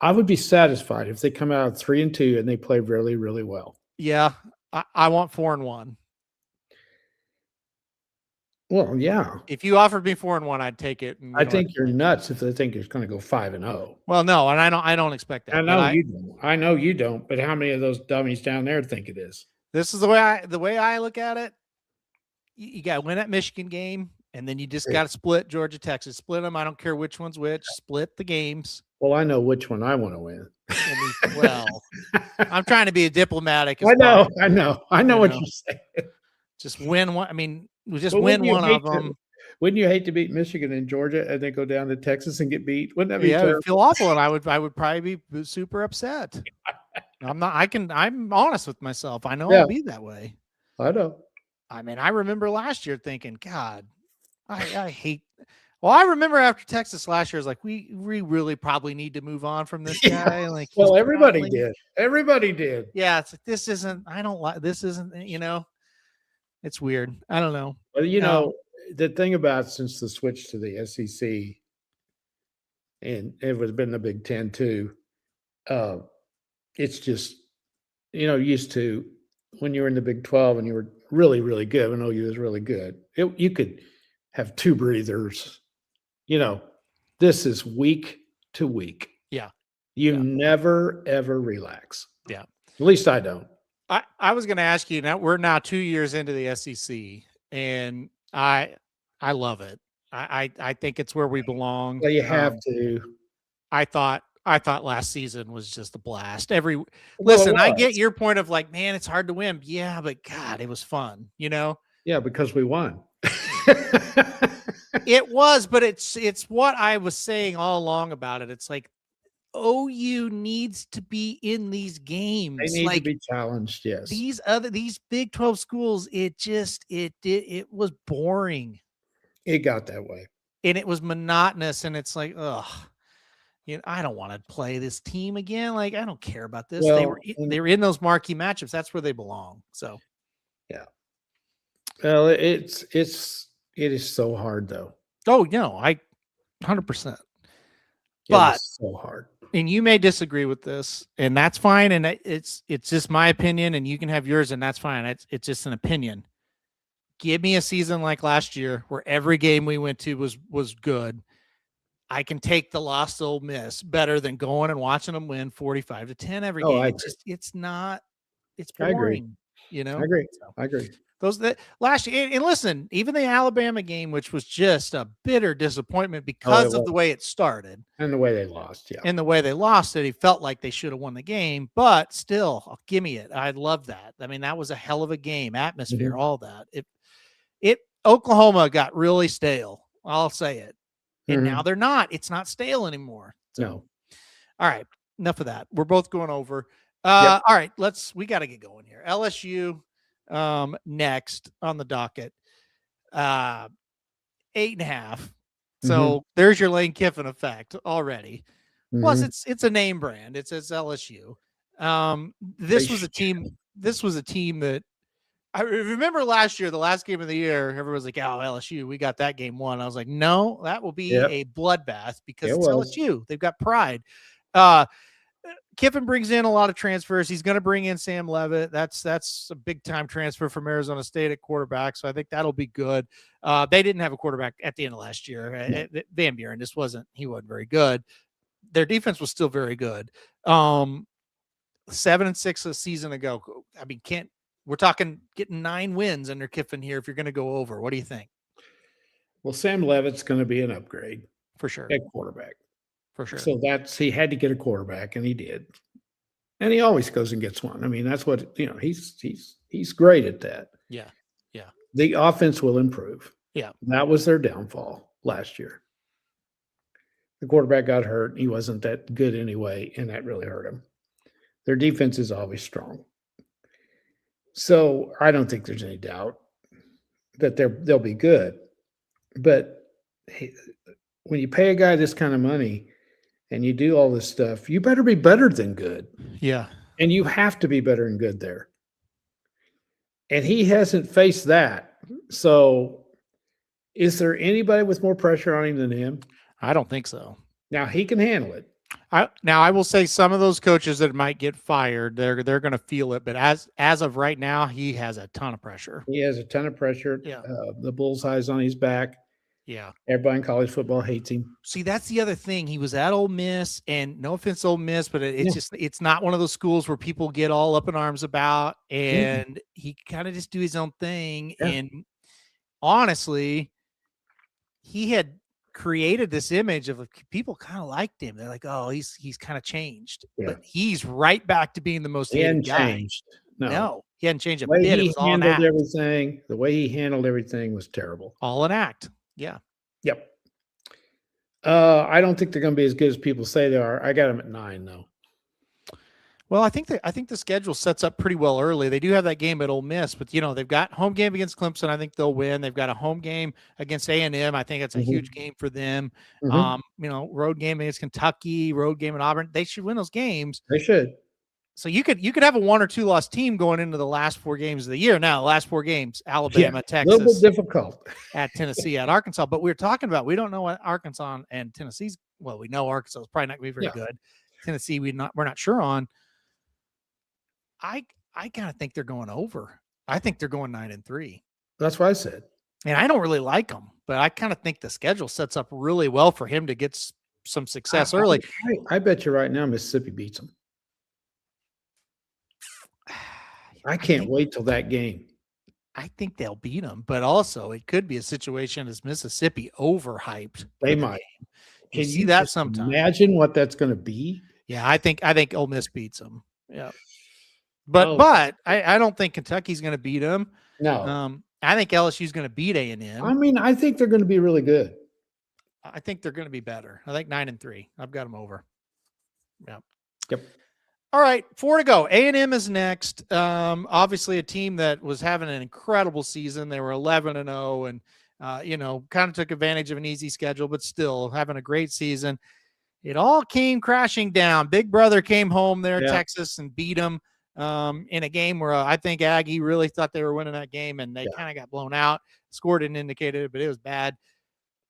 Speaker 3: I would be satisfied if they come out 3-2 and they play really, really well.
Speaker 2: Yeah, I want 4-1.
Speaker 3: Well, yeah.
Speaker 2: If you offered me 4-1, I'd take it.
Speaker 3: I think you're nuts if they think it's going to go 5-0.
Speaker 2: Well, no, and I don't expect that.
Speaker 3: I know you don't. But how many of those dummies down there think it is?
Speaker 2: This is the way I look at it. You got to win that Michigan game, and then you just got to split Georgia, Texas. Split them. I don't care which one's which. Split the games.
Speaker 3: Well, I know which one I want to win.
Speaker 2: Well, I'm trying to be diplomatic.
Speaker 3: I know what you're saying.
Speaker 2: Just win one. I mean, we just win one of them.
Speaker 3: Wouldn't you hate to beat Michigan and Georgia and then go down to Texas and get beat? Wouldn't that be terrible?
Speaker 2: It would feel awful, and I would probably be super upset. I'm honest with myself. I know I'll be that way.
Speaker 3: I know.
Speaker 2: I mean, I remember last year thinking, God, I hate. Well, I remember after Texas last year, I was like, we really probably need to move on from this guy. Like,
Speaker 3: well, everybody did. Everybody did.
Speaker 2: Yeah, it's like this isn't. I don't like this. Isn't It's weird. I don't know.
Speaker 3: Well, the thing about since the switch to the SEC, and it was been the Big Ten too, it's just used to when you were in the Big 12 and you were really, really good. When OU was really good, you could have 2 breathers. This is week to week.
Speaker 2: Yeah.
Speaker 3: You never, ever relax.
Speaker 2: Yeah.
Speaker 3: At least I don't.
Speaker 2: I was going to ask you now, we're now 2 years into the SEC and I love it. I think it's where we belong.
Speaker 3: Well, you have to.
Speaker 2: I thought last season was just a blast. Listen, I get your point of like, man, it's hard to win. Yeah, but God, it was fun,
Speaker 3: Yeah, because we won.
Speaker 2: It was, but it's what I was saying all along about it. It's like OU needs to be in these games.
Speaker 3: They need to be challenged. Yes.
Speaker 2: These Big 12 schools, it was boring.
Speaker 3: It got that way.
Speaker 2: And it was monotonous. And it's like, I don't want to play this team again. Like, I don't care about this.
Speaker 3: Well,
Speaker 2: they were in those marquee matchups. That's where they belong. So,
Speaker 3: yeah. Well, it is so hard though.
Speaker 2: Oh, no, 100%.
Speaker 3: But it's so hard.
Speaker 2: And you may disagree with this, and that's fine. And it's just my opinion, and you can have yours, and that's fine. It's just an opinion. Give me a season like last year where every game we went to was good. I can take the loss to Ole Miss better than going and watching them win 45-10 every game. It's boring.
Speaker 3: I agree.
Speaker 2: Those that last year, and listen, even the Alabama game, which was just a bitter disappointment because of the way it started
Speaker 3: and the way they lost. Yeah,
Speaker 2: and the way they lost it, he felt like they should have won the game, but still, give me it. I love that. I mean, that was a hell of a game, atmosphere, all that. Oklahoma got really stale. I'll say it, and now they're not. It's not stale anymore. So,
Speaker 3: no.
Speaker 2: All right, enough of that. We're both going over. All right, we got to get going here. LSU. Next on the docket, 8.5. So there's your Lane Kiffin effect already. Plus it's a name brand. It says LSU. This was a team that I remember last year, the last game of the year, everyone was like, oh, LSU, we got that game won. I was like, no, that will be a bloodbath because it's LSU. They've got pride. Kiffin brings in a lot of transfers. He's going to bring in Sam Leavitt. That's a big time transfer from Arizona State at quarterback. So I think that'll be good. They didn't have a quarterback at the end of last year. Van Buren he wasn't very good. Their defense was still very good. 7-6 a season ago. I mean, We're talking getting 9 wins under Kiffin here if you're going to go over. What do you think?
Speaker 3: Well, Sam Levitt's going to be an upgrade
Speaker 2: For sure.
Speaker 3: at quarterback.
Speaker 2: For sure.
Speaker 3: So he had to get a quarterback, and he did. And he always goes and gets one. I mean, that's what he's great at that.
Speaker 2: Yeah. Yeah.
Speaker 3: The offense will improve.
Speaker 2: Yeah.
Speaker 3: That was their downfall last year. The quarterback got hurt. He wasn't that good anyway, and that really hurt him. Their defense is always strong. So I don't think there's any doubt that they'll be good. But when you pay a guy this kind of money and you do all this stuff, you better be better than good.
Speaker 2: Yeah.
Speaker 3: And you have to be better than good there. And he hasn't faced that. So is there anybody with more pressure on him than him?
Speaker 2: I don't think so.
Speaker 3: Now he can handle it.
Speaker 2: I will say some of those coaches that might get fired, they're going to feel it. But as of right now, he has a ton of pressure.
Speaker 3: He has a ton of pressure.
Speaker 2: Yeah.
Speaker 3: The bullseye's on his back.
Speaker 2: Yeah.
Speaker 3: Everybody in college football hates him.
Speaker 2: See, that's the other thing. He was at Ole Miss, and no offense, Ole Miss, but it's not one of those schools where people get all up in arms about, and he kind of just do his own thing. Yeah. And honestly, he had created this image of people kind of liked him. They're like, oh, he's kind of changed, but he's right back to being the most hated guy.
Speaker 3: Changed. No,
Speaker 2: he hadn't changed a
Speaker 3: bit.
Speaker 2: It was all an act.
Speaker 3: The way he handled everything was terrible.
Speaker 2: All an act. Yeah.
Speaker 3: Yep. I don't think they're going to be as good as people say they are. I got them at 9, though.
Speaker 2: Well, I think the schedule sets up pretty well early. They do have that game at Ole Miss, but they've got home game against Clemson. I think they'll win. They've got a home game against A&M. I think it's a huge game for them. Road game against Kentucky, road game at Auburn. They should win those games.
Speaker 3: They should.
Speaker 2: So you could have a 1 or 2 loss team going into the last 4 games of the year. Now, the last 4 games: Alabama, Texas,
Speaker 3: a little bit difficult
Speaker 2: at Tennessee, at Arkansas. But we don't know what Arkansas and Tennessee's. Well, we know Arkansas is probably not going to be very good. Tennessee, we're not sure on. I kind of think they're going over. I think they're going 9-3.
Speaker 3: That's what I said.
Speaker 2: And I don't really like them, but I kind of think the schedule sets up really well for him to get some success early.
Speaker 3: I bet you right now Mississippi beats them. I can't wait till that game.
Speaker 2: I think they'll beat them, but also it could be a situation as Mississippi overhyped.
Speaker 3: They might.
Speaker 2: Can you see that sometimes?
Speaker 3: Imagine what that's going to be.
Speaker 2: Yeah, I think Ole Miss beats them. Yeah. But I don't think Kentucky's going to beat them.
Speaker 3: No.
Speaker 2: I think LSU's going to beat A&M.
Speaker 3: I mean, I think they're going to be really good.
Speaker 2: I think they're going to be better. I think 9-3. I've got them over.
Speaker 3: Yep.
Speaker 2: All right, 4 to go. A&M is next. Obviously a team that was having an incredible season. They were 11-0 and kind of took advantage of an easy schedule, but still having a great season. It all came crashing down. Big Brother came home there, Texas, and beat them in a game where I think Aggie really thought they were winning that game, and they kind of got blown out. Score didn't indicate it, but it was bad.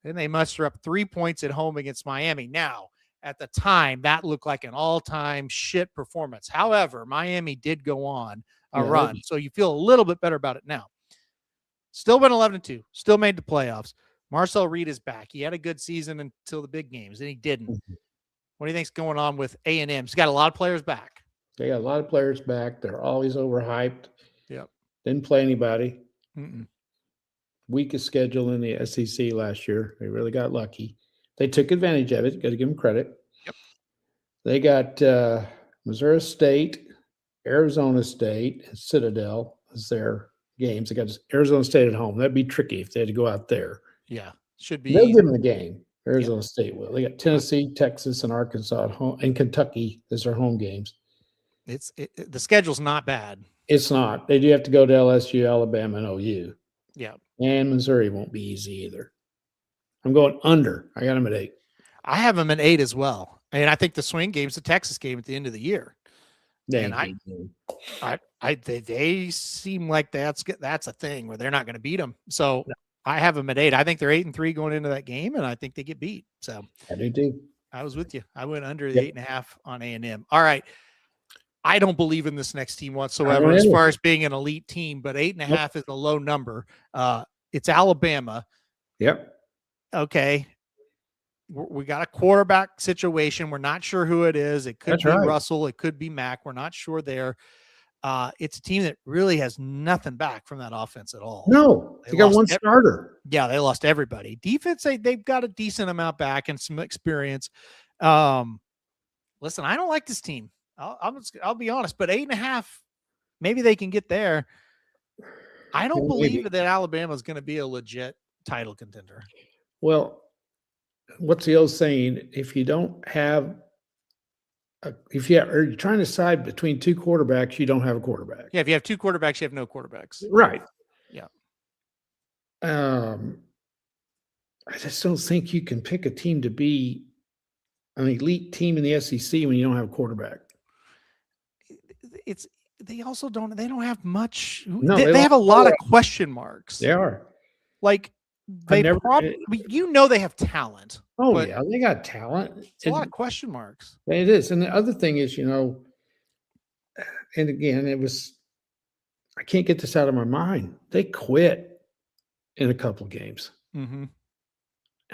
Speaker 2: Then they muster up 3 points at home against Miami. Now, at the time, that looked like an all-time shit performance. However, Miami did go on a run, so you feel a little bit better about it now. Still went 11-2, still made the playoffs. Marcel Reed is back. He had a good season until the big games, and he didn't. What do you think's going on with A&M? He's got a lot of players back.
Speaker 3: They got a lot of players back. They're always overhyped.
Speaker 2: Yep.
Speaker 3: Didn't play anybody.
Speaker 2: Mm-mm.
Speaker 3: Weakest schedule in the SEC last year. They really got lucky. They took advantage of it. Got to give them credit.
Speaker 2: Yep.
Speaker 3: They got Missouri State, Arizona State, and Citadel as their games. They got Arizona State at home. That'd be tricky if they had to go out there.
Speaker 2: Yeah, should be.
Speaker 3: They'll give them the game. Arizona State will. They got Tennessee, Texas, and Arkansas at home, and Kentucky as their home games.
Speaker 2: The schedule's not bad.
Speaker 3: It's not. They do have to go to LSU, Alabama, and OU.
Speaker 2: Yeah.
Speaker 3: And Missouri won't be easy either. I'm going under. I got them at 8.
Speaker 2: I have them at 8 as well. And I think the swing game's the Texas game at the end of the year. They seem like that's a thing where they're not going to beat them. So I have them at 8. I think they're 8-3 going into that game, and I think they get beat. So
Speaker 3: I do too.
Speaker 2: I was with you. I went under the 8.5 on A&M. All right. I don't believe in this next team whatsoever as far as being an elite team, but 8.5 is a low number. It's Alabama.
Speaker 3: Yep.
Speaker 2: Okay. We got a quarterback situation. We're not sure who it is. It could be Russell. It could be Mack. We're not sure there. It's a team that really has nothing back from that offense at all.
Speaker 3: No, they got one starter.
Speaker 2: Yeah, they lost everybody. Defense, they've got a decent amount back and some experience. Listen, I don't like this team. I'll be honest, but 8.5, maybe they can get there. I don't believe that Alabama is going to be a legit title contender.
Speaker 3: Well, what's the old saying? If you don't have if you're trying to decide between two quarterbacks, you don't have a quarterback.
Speaker 2: Yeah, if you have two quarterbacks, you have no quarterbacks.
Speaker 3: Right.
Speaker 2: Yeah.
Speaker 3: I just don't think you can pick a team to be an elite team in the SEC when you don't have a quarterback.
Speaker 2: They also don't have much.
Speaker 3: No,
Speaker 2: they have a lot of question marks.
Speaker 3: They are.
Speaker 2: Like they probably, they have talent.
Speaker 3: Oh yeah, they got talent.
Speaker 2: It's a lot of question marks.
Speaker 3: It is. And the other thing is, and again, I can't get this out of my mind. They quit in a couple of games.
Speaker 2: Mm-hmm.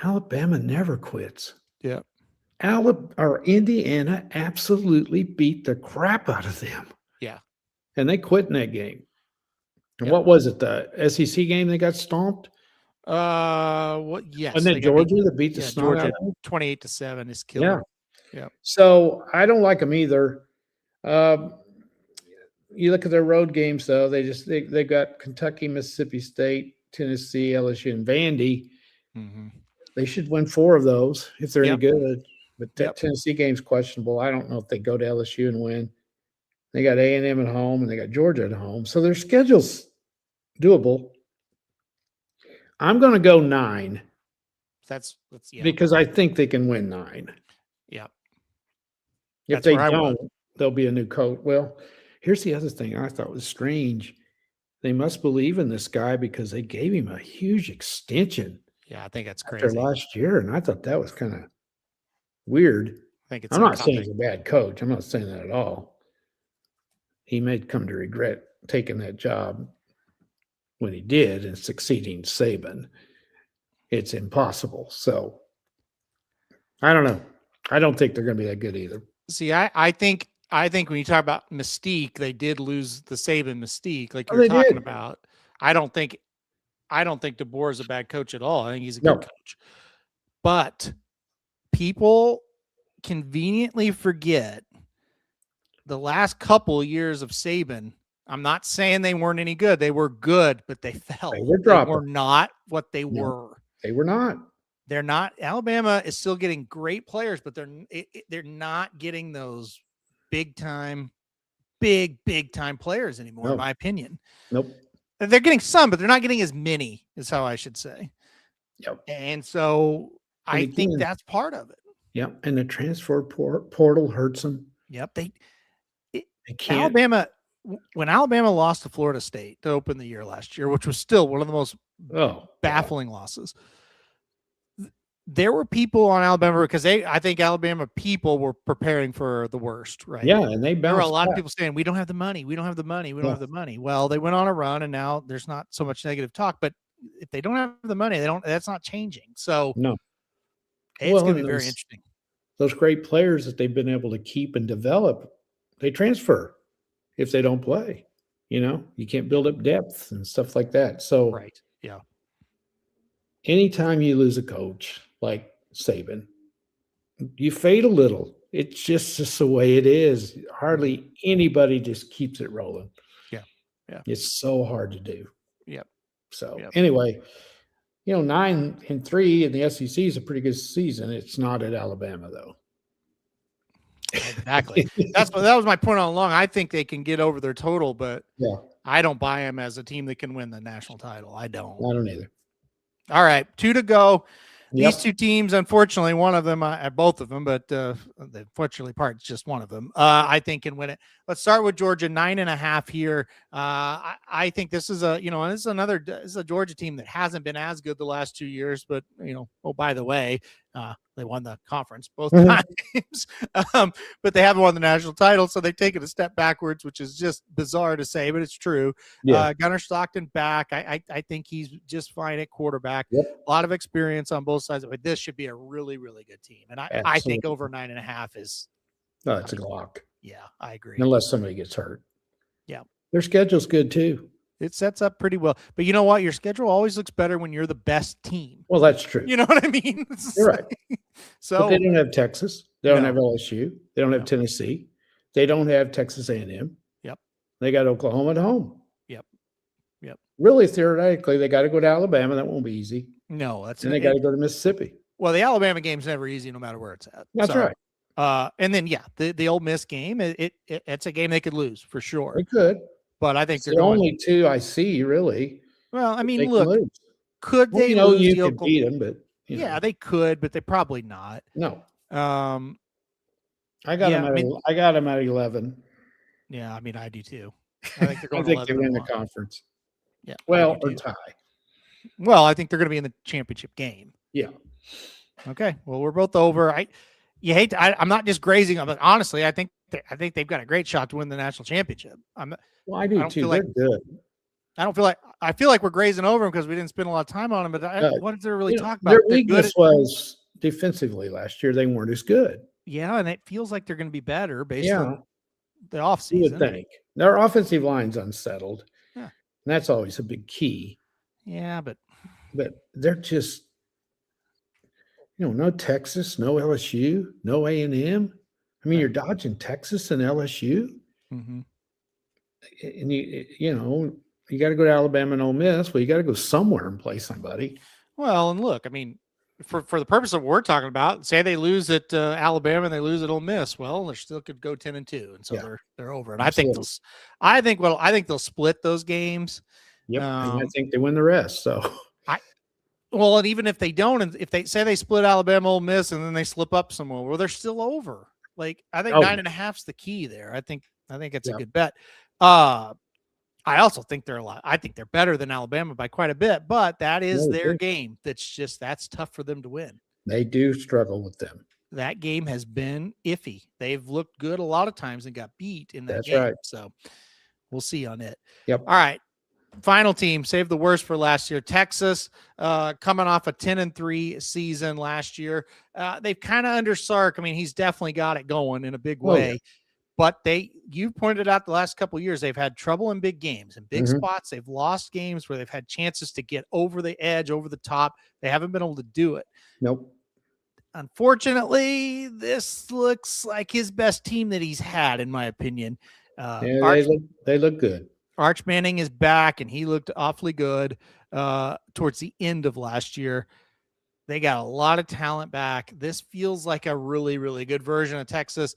Speaker 3: Alabama never quits.
Speaker 2: Yeah.
Speaker 3: Indiana absolutely beat the crap out of them.
Speaker 2: Yeah.
Speaker 3: And they quit in that game. And what was it? The SEC game they got stomped?
Speaker 2: Yes.
Speaker 3: And then Georgia that beat the snot
Speaker 2: Georgia
Speaker 3: out of them?
Speaker 2: 28-7 is killer.
Speaker 3: Yeah. So I don't like them either. You look at their road games though, they got Kentucky, Mississippi State, Tennessee, LSU, and Vandy.
Speaker 2: Mm-hmm.
Speaker 3: They should win 4 of those if they're any good. But that
Speaker 2: Yep.
Speaker 3: Tennessee game's questionable. I don't know if they go to LSU and win. They got A&M at home and they got Georgia at home. So their schedule's doable. I'm going to go 9.
Speaker 2: That's
Speaker 3: because I think they can win 9.
Speaker 2: Yeah.
Speaker 3: If they don't, there'll be a new coach. Well, here's the other thing I thought was strange. They must believe in this guy because they gave him a huge extension.
Speaker 2: Yeah, I think that's crazy.
Speaker 3: After last year, and I thought that was kind of weird.
Speaker 2: I'm
Speaker 3: not saying he's a bad coach. I'm not saying that at all. He may come to regret taking that job when he did and succeeding Saban. It's impossible. So I don't know. I don't think they're going to be that good either.
Speaker 2: See, I think when you talk about mystique, they did lose the Saban mystique, like you're talking about. I don't think DeBoer is a bad coach at all. I think he's a good coach. But people conveniently forget the last couple of years of Saban. I'm not saying they weren't any good. They were good, but they fell.
Speaker 3: They were
Speaker 2: not what they were.
Speaker 3: They were not.
Speaker 2: They're not. Alabama is still getting great players, but they're not getting those big time players anymore, in my opinion.
Speaker 3: Nope.
Speaker 2: They're getting some, but they're not getting as many, is how I should say.
Speaker 3: Yep.
Speaker 2: And so I think that's part of it.
Speaker 3: Yep. And the transfer portal hurts them.
Speaker 2: Yep. Alabama, when Alabama lost to Florida State to open the year last year, which was still one of the most baffling losses, there were people on Alabama because I think Alabama people were preparing for the worst, right?
Speaker 3: Yeah, and there were a
Speaker 2: lot of people saying, we don't have the money. We don't have the money. We don't have the money. Well, they went on a run and now there's not so much negative talk, but if they don't have the money, that's not changing. So
Speaker 3: no,
Speaker 2: it's going to be very interesting.
Speaker 3: Those great players that they've been able to keep and develop, they transfer if they don't play. You can't build up depth and stuff like that. So
Speaker 2: right. Yeah.
Speaker 3: Anytime you lose a coach like Saban, you fade a little. It's just the way it is. Hardly anybody just keeps it rolling.
Speaker 2: Yeah. Yeah.
Speaker 3: It's so hard to do.
Speaker 2: Yep.
Speaker 3: So anyway, 9-3 in the SEC is a pretty good season. It's not at Alabama though.
Speaker 2: Exactly. That was my point all along. I think they can get over their total, but I don't buy them as a team that can win the national title. I don't
Speaker 3: either.
Speaker 2: All right, 2 to go.
Speaker 3: Yep.
Speaker 2: These two teams, unfortunately, one of them, both of them, but unfortunately, part's just one of them. I think can win it. Let's start with Georgia, 9.5 here. I think this is this is a Georgia team that hasn't been as good the last 2 years, but by the way, they won the conference both times, but they haven't won the national title, so they've taken a step backwards, which is just bizarre to say, but it's true. Gunnar Stockton back. I think he's just fine at quarterback.
Speaker 3: Yep.
Speaker 2: A lot of experience on both sides, but this should be a really, really good team. And I think over 9.5 is.
Speaker 3: No, it's a lock.
Speaker 2: Yeah, I agree.
Speaker 3: Unless somebody gets hurt.
Speaker 2: Yeah.
Speaker 3: Their schedule's good too.
Speaker 2: It sets up pretty well. But you know what? Your schedule always looks better when you're the best team.
Speaker 3: Well, that's true.
Speaker 2: You know what I mean?
Speaker 3: You're right.
Speaker 2: So
Speaker 3: but they don't have Texas. They don't
Speaker 2: No.
Speaker 3: have LSU. They don't have
Speaker 2: No.
Speaker 3: Tennessee. They don't have Texas A&M.
Speaker 2: Yep.
Speaker 3: They got Oklahoma at home.
Speaker 2: Yep. Yep.
Speaker 3: Really, theoretically, they got to go to Alabama. That won't be easy.
Speaker 2: No, that's
Speaker 3: And they got to go to Mississippi.
Speaker 2: Well, the Alabama game's never easy, no matter where it's at.
Speaker 3: That's right.
Speaker 2: And then the Ole Miss game, it's a game they could lose for sure.
Speaker 3: They could,
Speaker 2: but I think
Speaker 3: it's
Speaker 2: they're
Speaker 3: the
Speaker 2: going.
Speaker 3: only two I see really.
Speaker 2: Well, I mean,
Speaker 3: they
Speaker 2: look,
Speaker 3: lose.
Speaker 2: Could
Speaker 3: Well,
Speaker 2: they lose?
Speaker 3: You could beat them, but
Speaker 2: yeah, they could, but they probably not.
Speaker 3: No.
Speaker 2: I
Speaker 3: got them. I got them at 11.
Speaker 2: Yeah, I mean, I do too. I think they're going.
Speaker 3: I think they win the conference.
Speaker 2: Yeah.
Speaker 3: Well, or tie.
Speaker 2: Well, I think they're going to be in the championship game.
Speaker 3: Yeah.
Speaker 2: Okay. Well, we're both over. I'm not just grazing them, but honestly, I think they've got a great shot to win the national championship.
Speaker 3: Well, I do too. They're good.
Speaker 2: I feel like we're grazing over them because we didn't spend a lot of time on them. But what did they really talk about?
Speaker 3: Their weakness was defensively last year. They weren't as good.
Speaker 2: Yeah, and it feels like they're going to be better based on the offseason.
Speaker 3: You would think. Their offensive line's unsettled.
Speaker 2: Yeah.
Speaker 3: And that's always a big key.
Speaker 2: Yeah, but
Speaker 3: they're just, no Texas, no LSU, no A&M. I mean, you're dodging Texas and LSU.
Speaker 2: Mm-hmm.
Speaker 3: And you got to go to Alabama and Ole Miss. Well, you got to go somewhere and play somebody.
Speaker 2: Well, and look, I mean, for the purpose of what we're talking about, say they lose at Alabama and they lose at Ole Miss. Well, they still could go 10-2, and so they're over. And
Speaker 3: Absolutely.
Speaker 2: I think they'll split those games.
Speaker 3: Yep, and I think they win the rest. So,
Speaker 2: and even if they don't, and if they say they split Alabama, Ole Miss, and then they slip up somewhere, well, they're still over. Like I think 9.5's the key there. I think it's a good bet. I also think I think they're better than Alabama by quite a bit, but that is their game. That's tough for them to win.
Speaker 3: They do struggle with them.
Speaker 2: That game has been iffy. They've looked good a lot of times and got beat in that game.
Speaker 3: Right.
Speaker 2: So we'll see on it.
Speaker 3: Yep.
Speaker 2: All right. Final team, save the worst for last year. Texas, coming off a 10-3 season last year. They've kind of under Sark. I mean, he's definitely got it going in a big way. Yeah. But you pointed out the last couple of years, they've had trouble in big games and big spots. They've lost games where they've had chances to get over the edge, over the top. They haven't been able to do it.
Speaker 3: Nope.
Speaker 2: Unfortunately, this looks like his best team that he's had, in my opinion.
Speaker 3: They look good.
Speaker 2: Arch Manning is back, and he looked awfully good towards the end of last year. They got a lot of talent back. This feels like a really, really good version of Texas.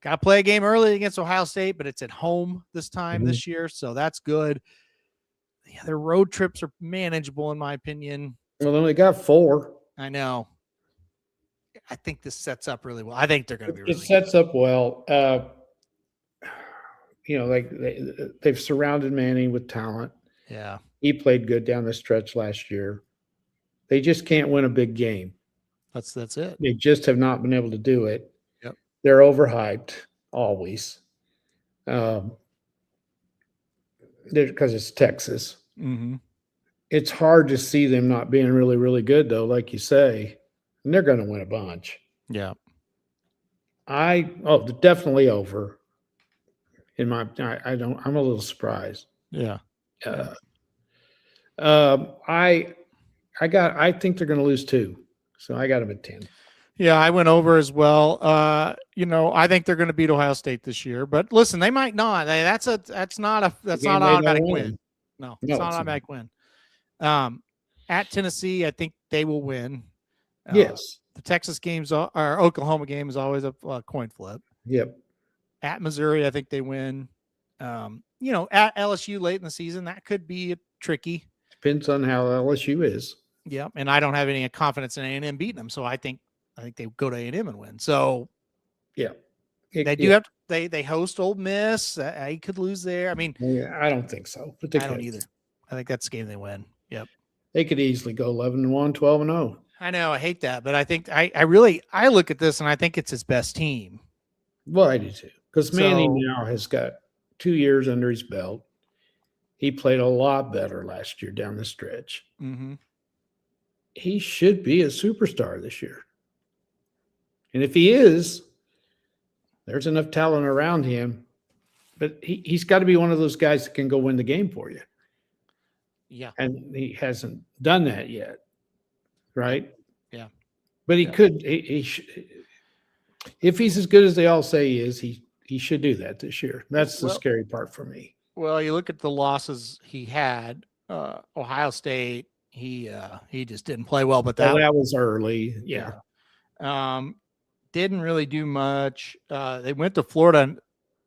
Speaker 2: Got to play a game early against Ohio State, but it's at home this time this year, so that's good. Yeah, their road trips are manageable, in my opinion.
Speaker 3: Well, they only got 4.
Speaker 2: I know. I think this sets up really well. I think they're going to be really
Speaker 3: good. It sets up well. Like they've surrounded Manning with talent.
Speaker 2: Yeah.
Speaker 3: He played good down the stretch last year. They just can't win a big game.
Speaker 2: That's it.
Speaker 3: They just have not been able to do it.
Speaker 2: Yep.
Speaker 3: They're overhyped always. Because it's Texas.
Speaker 2: Mm-hmm.
Speaker 3: It's hard to see them not being really, really good, though, like you say. And they're going to win a bunch.
Speaker 2: Yeah.
Speaker 3: They're definitely over. I'm a little surprised.
Speaker 2: Yeah.
Speaker 3: I think they're going to lose 2. So I got them at 10.
Speaker 2: Yeah, I went over as well. I think they're going to beat Ohio State this year, but listen, they might not. That's not an automatic win. No, it's not an automatic win. At Tennessee, I think they will win.
Speaker 3: Yes.
Speaker 2: The Texas games or Oklahoma game is always a coin flip.
Speaker 3: Yep.
Speaker 2: At Missouri, I think they win. At LSU late in the season, that could be tricky.
Speaker 3: Depends on how LSU is.
Speaker 2: Yeah, and I don't have any confidence in A&M beating them, so I think they go to A&M and win. So,
Speaker 3: yeah,
Speaker 2: they host Ole Miss. He could lose there. I mean,
Speaker 3: I don't think so, but
Speaker 2: I don't either. I think that's the game they win. Yep,
Speaker 3: they could easily go 11-1, 12-0.
Speaker 2: I know. I hate that, but I think I look at this and I think it's his best team.
Speaker 3: Well, I do too, because Manning now has got 2 years under his belt. He played a lot better last year down the stretch.
Speaker 2: Mm-hmm.
Speaker 3: He should be a superstar this year. And if he is, there's enough talent around him. but he's got to be one of those guys that can go win the game for you.
Speaker 2: Yeah.
Speaker 3: And he hasn't done that yet. Right.
Speaker 2: Yeah.
Speaker 3: But he could, if he's as good as they all say he is, he should do that this year. That's the scary part for me.
Speaker 2: Well, you look at the losses he had, Ohio State, he just didn't play well, but that
Speaker 3: was early. Yeah.
Speaker 2: Didn't really do much. They went to Florida and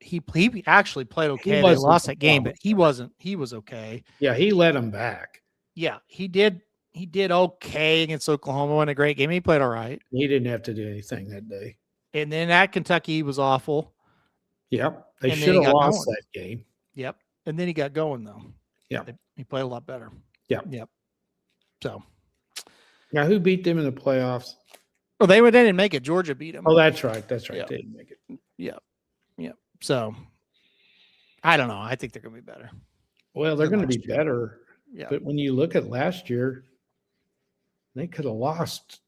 Speaker 2: he actually played okay. They lost that game, but he was okay.
Speaker 3: Yeah, he let him back.
Speaker 2: Yeah, he did okay against Oklahoma in a great game. He played all right.
Speaker 3: He didn't have to do anything that day.
Speaker 2: And then at Kentucky, he was awful.
Speaker 3: Yep. They should have lost that game.
Speaker 2: Yep. And then he got going, though.
Speaker 3: Yeah.
Speaker 2: He played a lot better.
Speaker 3: Yep.
Speaker 2: Yep. So.
Speaker 3: Now, who beat them in the playoffs?
Speaker 2: Oh, they didn't make it. Georgia beat them.
Speaker 3: Oh, that's right. That's right.
Speaker 2: Yep.
Speaker 3: They didn't make it.
Speaker 2: Yep. Yep. So, I don't know. I think they're going to be better.
Speaker 3: Well, they're going to be better.
Speaker 2: Yeah.
Speaker 3: But when you look at last year, they could have lost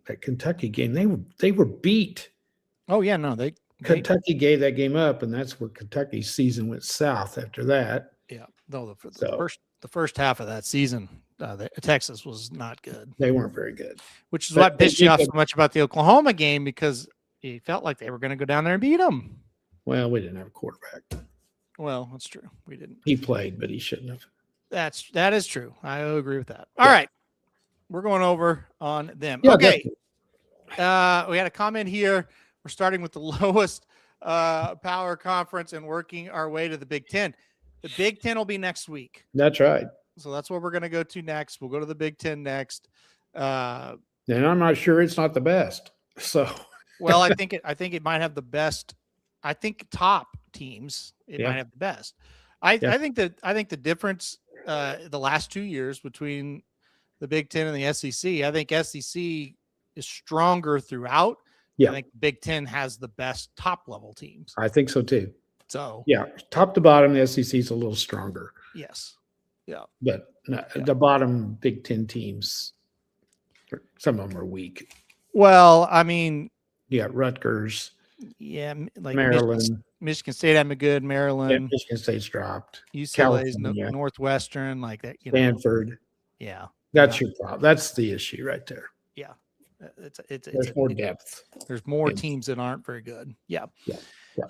Speaker 3: that Kentucky game. They were beat.
Speaker 2: Oh yeah, no,
Speaker 3: Kentucky gave that game up, and that's where Kentucky's season went south after that.
Speaker 2: Yeah, no, the first half of that season, Texas was not good.
Speaker 3: They weren't very good,
Speaker 2: which is what pissed you off so much about the Oklahoma game, because it felt like they were going to go down there and beat them.
Speaker 3: Well, we didn't have a quarterback.
Speaker 2: Well, that's true. We didn't.
Speaker 3: He played, but he shouldn't have.
Speaker 2: That is true. I agree with that. All right. We're going over on them.
Speaker 3: Yeah,
Speaker 2: okay. We had a comment here. We're starting with the lowest power conference and working our way to the Big Ten. The Big Ten will be next week.
Speaker 3: That's right.
Speaker 2: So that's what we're going to go to next. We'll go to the Big Ten next.
Speaker 3: And I'm not sure it's not the best. So,
Speaker 2: well, I think it might have the best. I think top teams, it might have the best. I think the difference the last 2 years between the Big Ten and the SEC, I think SEC is stronger throughout.
Speaker 3: Yeah.
Speaker 2: I think Big Ten has the best top level teams.
Speaker 3: I think so too.
Speaker 2: So
Speaker 3: yeah, top to bottom, the SEC is a little stronger.
Speaker 2: Yes. Yeah.
Speaker 3: But the bottom Big Ten teams, some of them are weak.
Speaker 2: Well, I mean,
Speaker 3: yeah, Rutgers.
Speaker 2: Yeah, like
Speaker 3: Maryland.
Speaker 2: Michigan State had been good. Maryland.
Speaker 3: Yeah, Michigan State's dropped.
Speaker 2: UCLA's Northwestern, like that.
Speaker 3: Stanford.
Speaker 2: Yeah.
Speaker 3: That's your problem. That's the issue right there.
Speaker 2: Yeah.
Speaker 3: There's more depth.
Speaker 2: There's more teams that aren't very good. Yeah.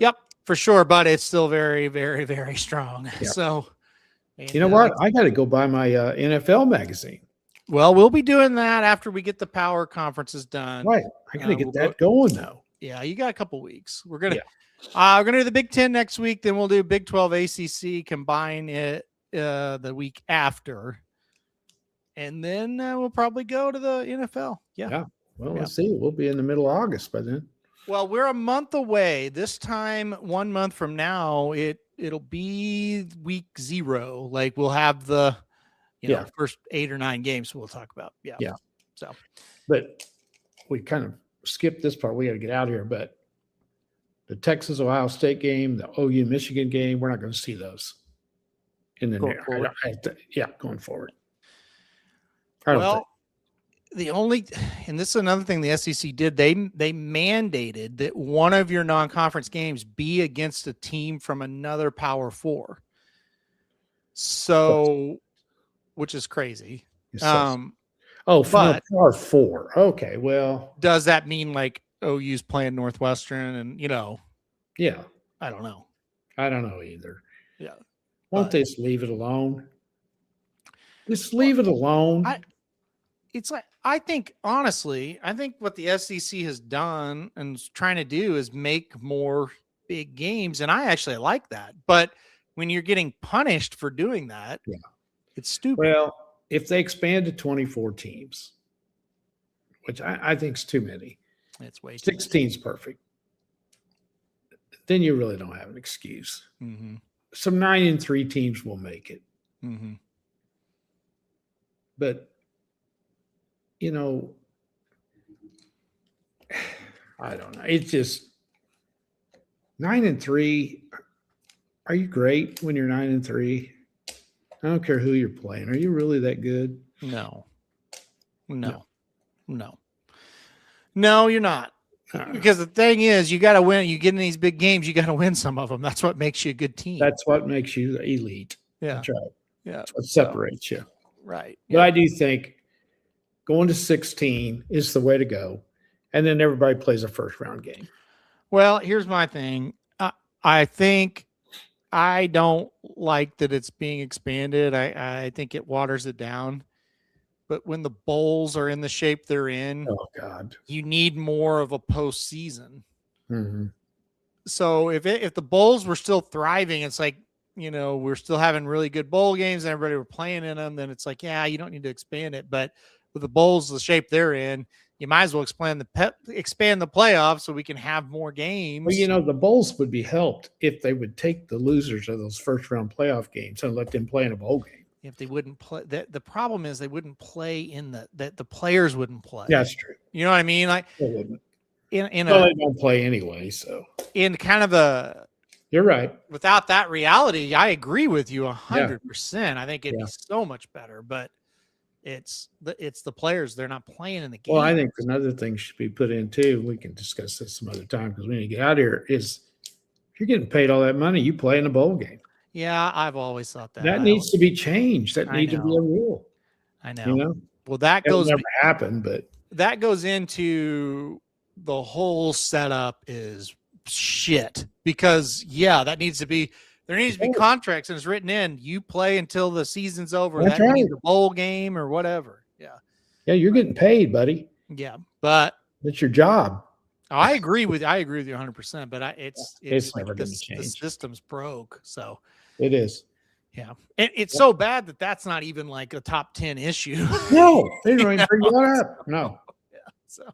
Speaker 3: Yep,
Speaker 2: for sure. But it's still very, very, very strong. Yeah. So,
Speaker 3: you know what? I got to go buy my NFL magazine.
Speaker 2: Well, we'll be doing that after we get the power conferences done.
Speaker 3: Right. I got to get that going though.
Speaker 2: Yeah, you got a couple weeks. We're gonna do the Big Ten next week. Then we'll do Big 12 ACC, combine it the week after, and then we'll probably go to the NFL. Yeah.
Speaker 3: Well, let's see. We'll be in the middle of August by then.
Speaker 2: Well, we're a month away. This time, 1 month from now, it'll be week 0. Like we'll have the first 8 or 9 games we'll talk about. Yeah. So,
Speaker 3: but we kind of skipped this part. We got to get out of here. But the Texas Ohio State game, the OU Michigan game, we're not going to see those in the near. Going forward.
Speaker 2: Well, and this is another thing the SEC did. They mandated that one of your non-conference games be against a team from another Power 4. So, which is crazy.
Speaker 3: From a Power 4. Okay, well,
Speaker 2: does that mean like OU's playing Northwestern and
Speaker 3: Yeah,
Speaker 2: I don't know.
Speaker 3: I don't know either.
Speaker 2: Yeah,
Speaker 3: won't they just leave it alone? Just leave it alone.
Speaker 2: I think honestly, what the SEC has done and is trying to do is make more big games, and I actually like that. But when you're getting punished for doing that, it's stupid.
Speaker 3: Well, if they expand to 24 teams, which I think is too many,
Speaker 2: it's way
Speaker 3: 16 is perfect. Then you really don't have an excuse.
Speaker 2: Mm-hmm.
Speaker 3: Some 9-3 teams will make it, but I don't know. It's just 9-3. Are you great when you're 9-3? I don't care who you're playing. Are you really that good?
Speaker 2: No, you're not. Because the thing is, you got to win. You get in these big games, you got to win some of them. That's what makes you a good team.
Speaker 3: That's what makes you elite.
Speaker 2: Yeah.
Speaker 3: That's right.
Speaker 2: Yeah.
Speaker 3: That's what separates you.
Speaker 2: Right.
Speaker 3: But I do think going to 16 is the way to go. And then everybody plays a first round game.
Speaker 2: Well, here's my thing. I think I don't like that it's being expanded. I think it waters it down. But when the bowls are in the shape they're in,
Speaker 3: Oh God,
Speaker 2: you need more of a postseason.
Speaker 3: mm-hmm.
Speaker 2: So if the bowls were still thriving, it's like, we're still having really good bowl games and everybody were playing in them, then it's like, yeah, you don't need to expand it. But with the bowls, the shape they're in, you might as well expand the playoffs so we can have more games.
Speaker 3: Well, the bowls would be helped if they would take the losers of those first round playoff games and let them play in a bowl game.
Speaker 2: If they wouldn't play, the problem is they wouldn't play in that the players wouldn't play.
Speaker 3: Yeah, that's true.
Speaker 2: You know what I mean? Like
Speaker 3: they wouldn't.
Speaker 2: They
Speaker 3: don't play anyway. So
Speaker 2: in kind of
Speaker 3: you're right.
Speaker 2: Without that reality, I agree with you 100%. I think it'd be so much better, but it's the players. They're not playing in the game.
Speaker 3: Well, I think another thing should be put in too. We can discuss this some other time because we need to get out of here. Is if you're getting paid all that money, you play in a bowl game.
Speaker 2: Yeah, I've always thought that.
Speaker 3: That needs to be changed. That needs to be a rule.
Speaker 2: I know. Well,
Speaker 3: It'll never happen, but
Speaker 2: that goes into the whole setup is shit because that needs to be. There needs to be contracts and it's written in. You play until the season's over.
Speaker 3: That's
Speaker 2: that means a bowl game or whatever. Yeah.
Speaker 3: Yeah, you're getting paid, buddy.
Speaker 2: Yeah, but
Speaker 3: it's your job.
Speaker 2: I agree with you 100%. But it's
Speaker 3: never going to change.
Speaker 2: The system's broke, so
Speaker 3: it is.
Speaker 2: Yeah, and it's so bad that that's not even like a top 10 issue.
Speaker 3: No, they don't even bring that up. No.
Speaker 2: Yeah. So.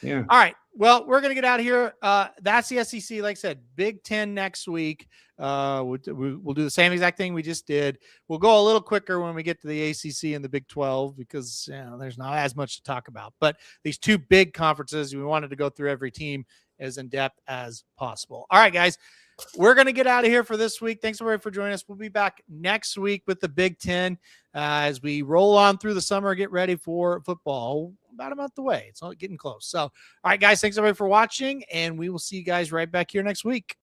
Speaker 3: Yeah.
Speaker 2: All right. Well, we're going to get out of here. That's the SEC. Like I said, Big Ten next week. We'll do the same exact thing we just did. We'll go a little quicker when we get to the ACC and the Big 12 because there's not as much to talk about. But these two big conferences, we wanted to go through every team as in depth as possible. All right, guys. We're going to get out of here for this week. Thanks everybody for joining us. We'll be back next week with the Big Ten as we roll on through the summer, get ready for football. About a month away. It's all getting close. So, all right, guys, thanks everybody for watching, and we will see you guys right back here next week.